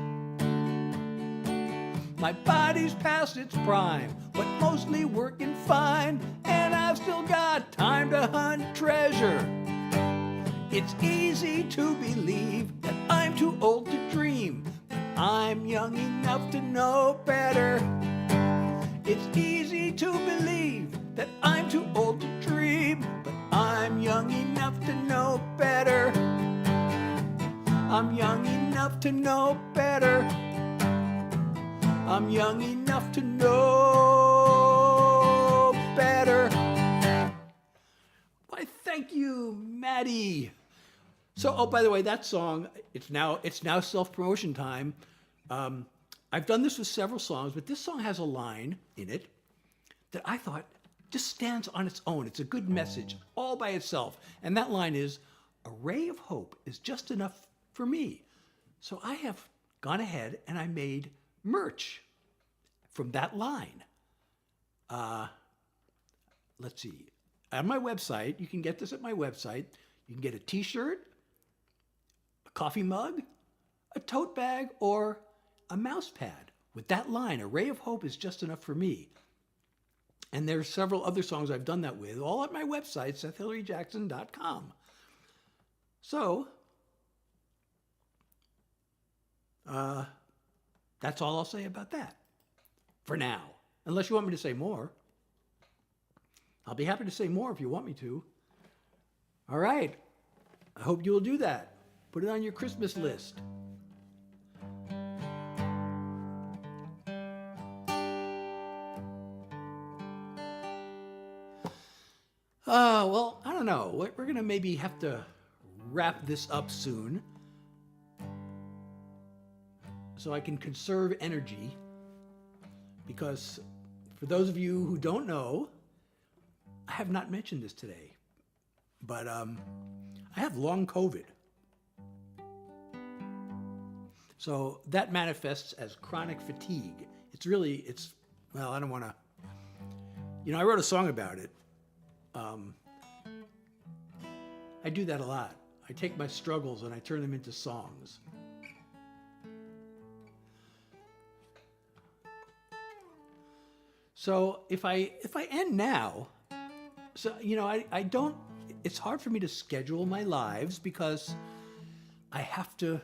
My body's past its prime, but mostly working fine, and I've still got time to hunt treasure. It's easy to believe that I'm too old to dream, but I'm young enough to know better. It's easy to believe that I'm too old to dream, but I'm young enough to know better. I'm young enough to know better. I'm young enough to know better. Why, thank you, Maddie. So, oh, by the way, that song, it's now self-promotion time. I've done this with several songs, but this song has a line in it that I thought just stands on its own. It's a good message all by itself. And that line is, "A ray of hope is just enough for me." So I have gone ahead and I made merch from that line. Let's see. On my website, you can get this at my website. You can get a t-shirt, a coffee mug, a tote bag, or a mouse pad with that line, "A ray of hope is just enough for me." And there's several other songs I've done that with, all at my website, SethHillaryJackson.com. So, that's all I'll say about that for now. Unless you want me to say more. I'll be happy to say more if you want me to. All right. I hope you will do that. Put it on your Christmas list. Well, I don't know. We're going to maybe have to wrap this up soon so I can conserve energy, because for those of you who don't know, I have not mentioned this today, but I have long COVID. So that manifests as chronic fatigue. Well, I don't want to, I wrote a song about it. I do that a lot. I take my struggles and I turn them into songs. So if I end now, so I don't. It's hard for me to schedule my lives because I have to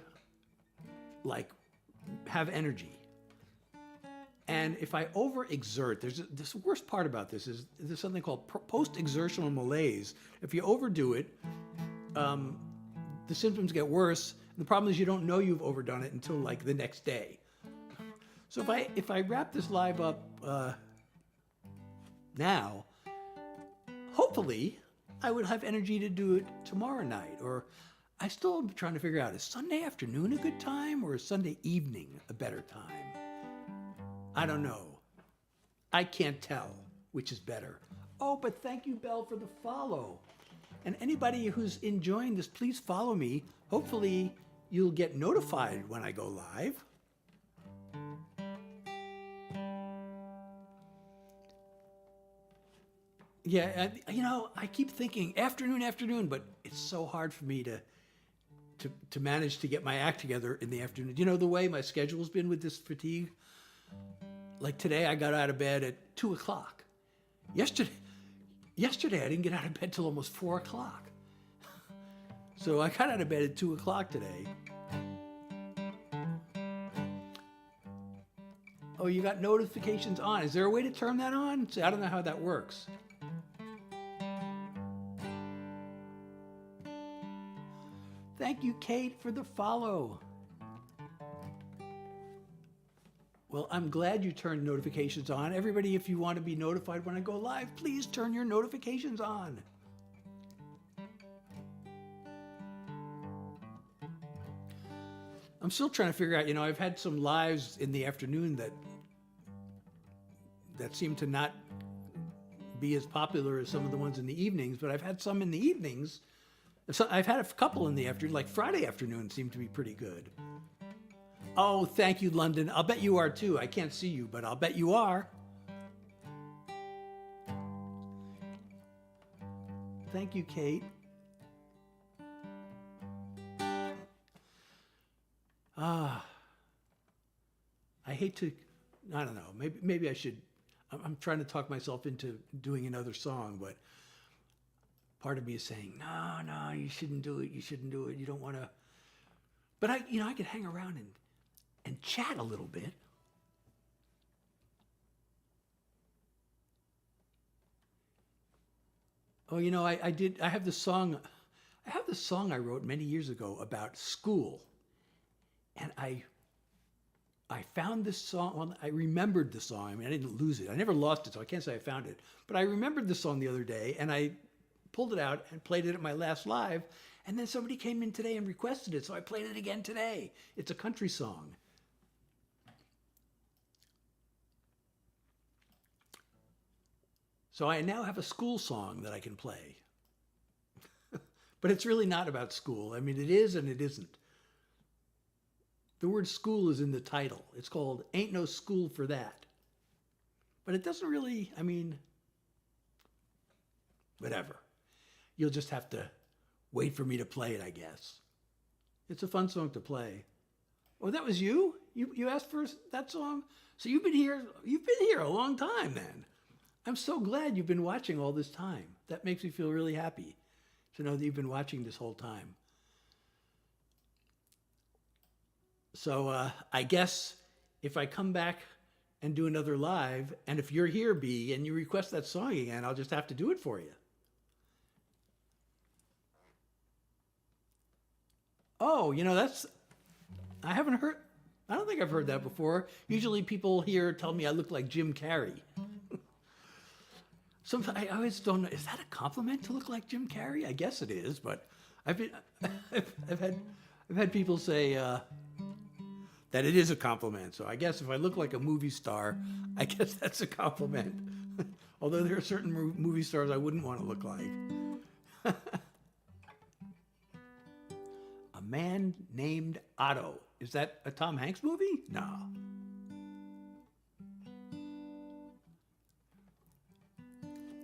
have energy. And if I overexert, this worst part about this is there's something called post-exertional malaise. If you overdo it, the symptoms get worse. And the problem is you don't know you've overdone it until the next day. So if I wrap this live up now, hopefully I would have energy to do it tomorrow night. Or I still am trying to figure out, is Sunday afternoon a good time or is Sunday evening a better time? I don't know. I can't tell which is better. Oh, but thank you, Belle, for the follow. And anybody who's enjoying this, please follow me. Hopefully you'll get notified when I go live. Yeah, I keep thinking afternoon, but it's so hard for me to manage to get my act together in the afternoon. The way my schedule's been with this fatigue? Like today, I got out of bed at 2 o'clock. Yesterday, I didn't get out of bed till almost 4 o'clock. So I got out of bed at 2 o'clock today. Oh, you got notifications on. Is there a way to turn that on? See, I don't know how that works. Thank you, Kate, for the follow. Well, I'm glad you turned notifications on. Everybody, if you want to be notified when I go live, please turn your notifications on. I'm still trying to figure out, I've had some lives in the afternoon that seem to not be as popular as some of the ones in the evenings, but I've had some in the evenings. So I've had a couple in the afternoon, like Friday afternoon seemed to be pretty good. Oh, thank you, London. I'll bet you are too. I can't see you, but I'll bet you are. Thank you, Kate. I hate to I don't know. Maybe I should. I'm trying to talk myself into doing another song, but part of me is saying, no, you shouldn't do it. You shouldn't do it. You don't want to. But I could hang around and chat a little bit. Oh, I have this song. I have this song I wrote many years ago about school, and I found this song. Well, I remembered the song. I mean, I didn't lose it. I never lost it, so I can't say I found it. But I remembered the song the other day, and I pulled it out and played it at my last live. And then somebody came in today and requested it, so I played it again today. It's a country song. So I now have a school song that I can play. But it's really not about school. I mean, it is and it isn't. The word school is in the title. It's called Ain't No School for That. But it doesn't really, whatever. You'll just have to wait for me to play it, I guess. It's a fun song to play. Oh, that was you? You asked for that song? So you've been here a long time then. I'm so glad you've been watching all this time. That makes me feel really happy to know that you've been watching this whole time. So I guess if I come back and do another live, and if you're here, B, and you request that song again, I'll just have to do it for you. Oh, I don't think I've heard that before. Usually people here tell me I look like Jim Carrey. Sometimes I always don't know, is that a compliment to look like Jim Carrey? I guess it is, but I've had people say that it is a compliment. So I guess if I look like a movie star, I guess that's a compliment. Although there are certain movie stars I wouldn't want to look like. A Man Named Otto. Is that a Tom Hanks movie? No.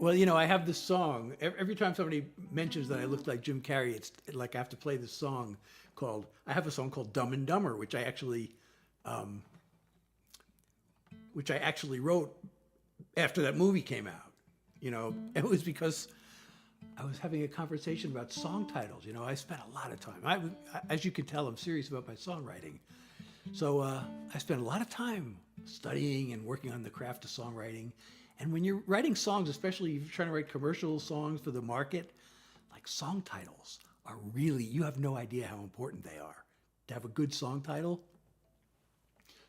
Well, I have this song. Every time somebody mentions that I look like Jim Carrey, it's like I have to play this song I have a song called Dumb and Dumber, which I actually wrote after that movie came out. It was because I was having a conversation about song titles. I spent a lot of time. As you can tell, I'm serious about my songwriting. So I spent a lot of time studying and working on the craft of songwriting. And when you're writing songs, especially if you're trying to write commercial songs for the market, like song titles are really, you have no idea how important they are to have a good song title.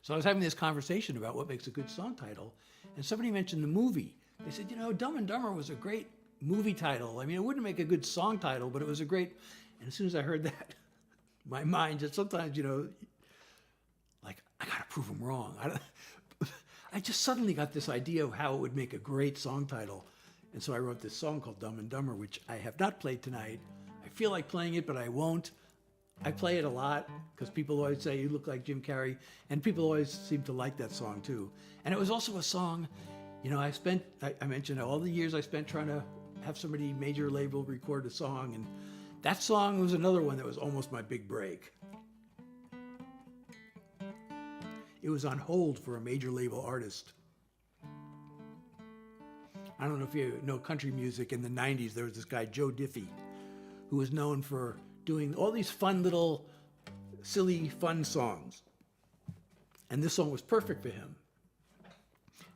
So I was having this conversation about what makes a good song title, and somebody mentioned the movie. They said, Dumb and Dumber was a great movie title. I mean, it wouldn't make a good song title, but it was a great, and as soon as I heard that, my mind just sometimes, like, I gotta prove them wrong. I just suddenly got this idea of how it would make a great song title. And so I wrote this song called Dumb and Dumber, which I have not played tonight. I feel like playing it, but I won't. I play it a lot because people always say you look like Jim Carrey, and people always seem to like that song too. And it was also a song, I mentioned all the years I spent trying to have somebody major label record a song, and that song was another one that was almost my big break. It was on hold for a major label artist. I don't know if you know country music. In the 90s, there was this guy, Joe Diffie, who was known for doing all these fun little, silly, fun songs. And this song was perfect for him.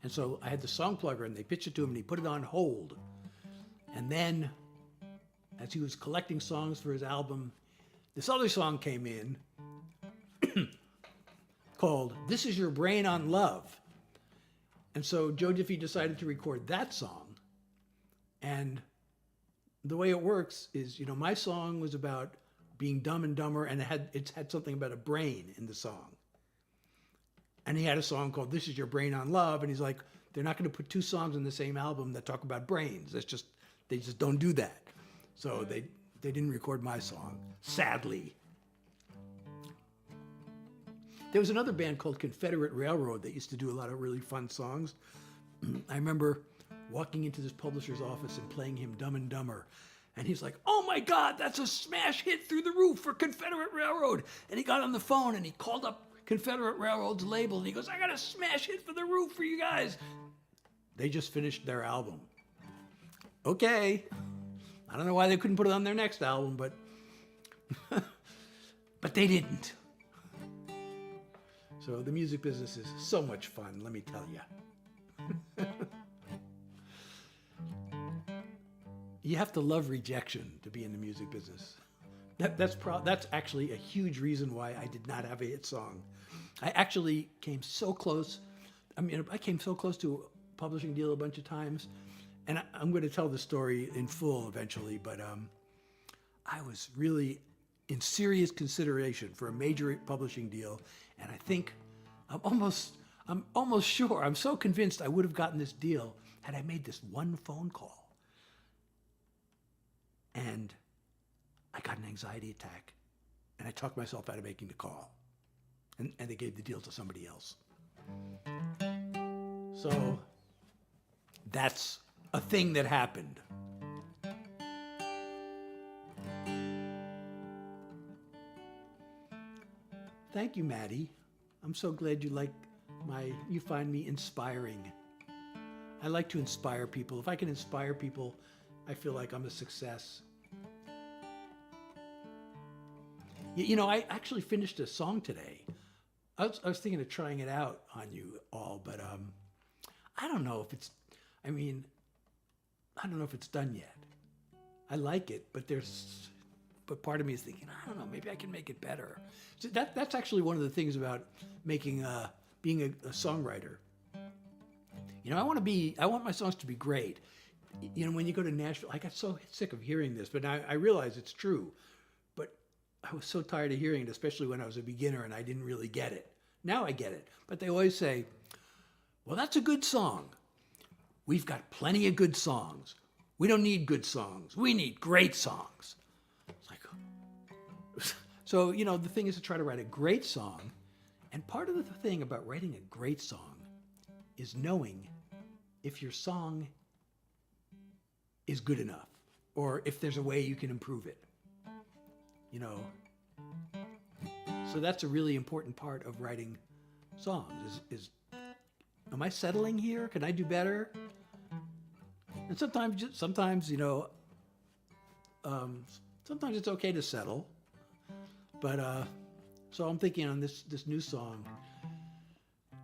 And so I had the song plugger, and they pitched it to him, and he put it on hold. And then, as he was collecting songs for his album, this other song came in called This Is Your Brain on Love. And so Joe Diffie decided to record that song. And the way it works is, my song was about being dumb and dumber, and it had something about a brain in the song. And he had a song called This Is Your Brain on Love, and he's like, they're not going to put two songs in the same album that talk about brains. They just don't do that. So they didn't record my song, sadly. There was another band called Confederate Railroad that used to do a lot of really fun songs. I remember walking into this publisher's office and playing him Dumb and Dumber. And he's like, oh my God, that's a smash hit through the roof for Confederate Railroad. And he got on the phone and he called up Confederate Railroad's label. And he goes, I got a smash hit for the roof for you guys. They just finished their album. Okay. I don't know why they couldn't put it on their next album, but but they didn't. So the music business is so much fun, let me tell you. You have to love rejection to be in the music business. That's actually a huge reason why I did not have a hit song. I actually came so close. I came so close to a publishing deal a bunch of times, and I'm going to tell the story in full eventually, but I was really in serious consideration for a major publishing deal, and I think I'm almost sure, I'm so convinced I would have gotten this deal had I made this one phone call. And I got an anxiety attack, and I talked myself out of making the call, and they gave the deal to somebody else. So that's a thing that happened. Thank you, Maddie. I'm so glad you find me inspiring. I like to inspire people. If I can inspire people, I feel like I'm a success. I actually finished a song today. I was thinking of trying it out on you all, but I don't know if it's done yet. I like it, but part of me is thinking, I don't know, maybe I can make it better. So that's actually one of the things about being a songwriter. I want my songs to be great. When you go to Nashville, I got so sick of hearing this, but I realize it's true. But I was so tired of hearing it, especially when I was a beginner and I didn't really get it. Now I get it. But they always say, well, that's a good song. We've got plenty of good songs. We don't need good songs. We need great songs. It's like, so, the thing is to try to write a great song. And part of the thing about writing a great song is knowing if your song is good enough, or if there's a way you can improve it. So that's a really important part of writing songs is am I settling here? Can I do better? And sometimes sometimes it's okay to settle. But so I'm thinking on this new song,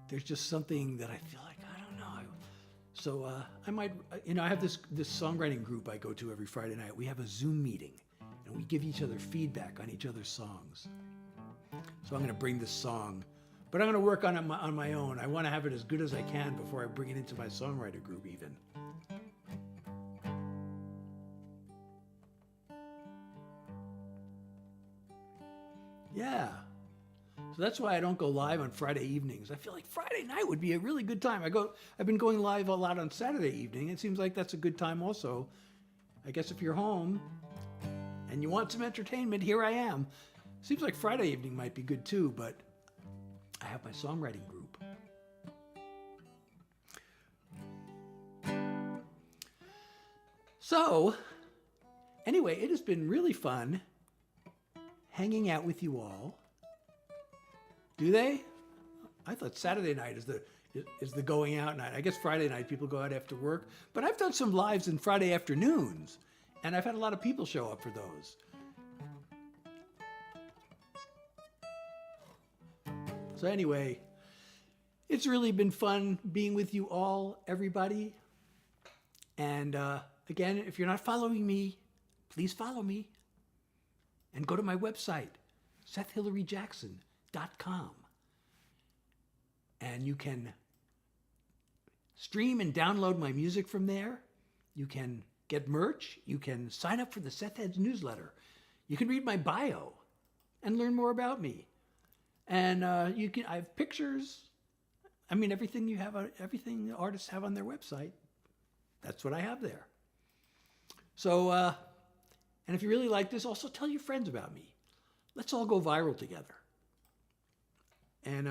there's just something that I feel like, I don't know. So I might, I have this songwriting group I go to every Friday night. We have a Zoom meeting, and we give each other feedback on each other's songs. So I'm going to bring this song, but I'm going to work on it on my own. I want to have it as good as I can before I bring it into my songwriter group even. Yeah. So that's why I don't go live on Friday evenings. I feel like Friday night would be a really good time. I've been going live a lot on Saturday evening. It seems like that's a good time also. I guess if you're home and you want some entertainment, here I am. Seems like Friday evening might be good too, but I have my songwriting group. So, anyway, it has been really fun hanging out with you all. Do they? I thought Saturday night is the going out night. I guess Friday night people go out after work, but I've done some lives in Friday afternoons, and I've had a lot of people show up for those. So anyway, it's really been fun being with you all, everybody. And again, if you're not following me, please follow me. And go to my website, SethHillaryJackson.com. And you can stream and download my music from there. You can get merch. You can sign up for the Seth Heads newsletter. You can read my bio and learn more about me. And I have pictures. Everything everything artists have on their website, that's what I have there. So, and if you really like this, also tell your friends about me. Let's all go viral together. And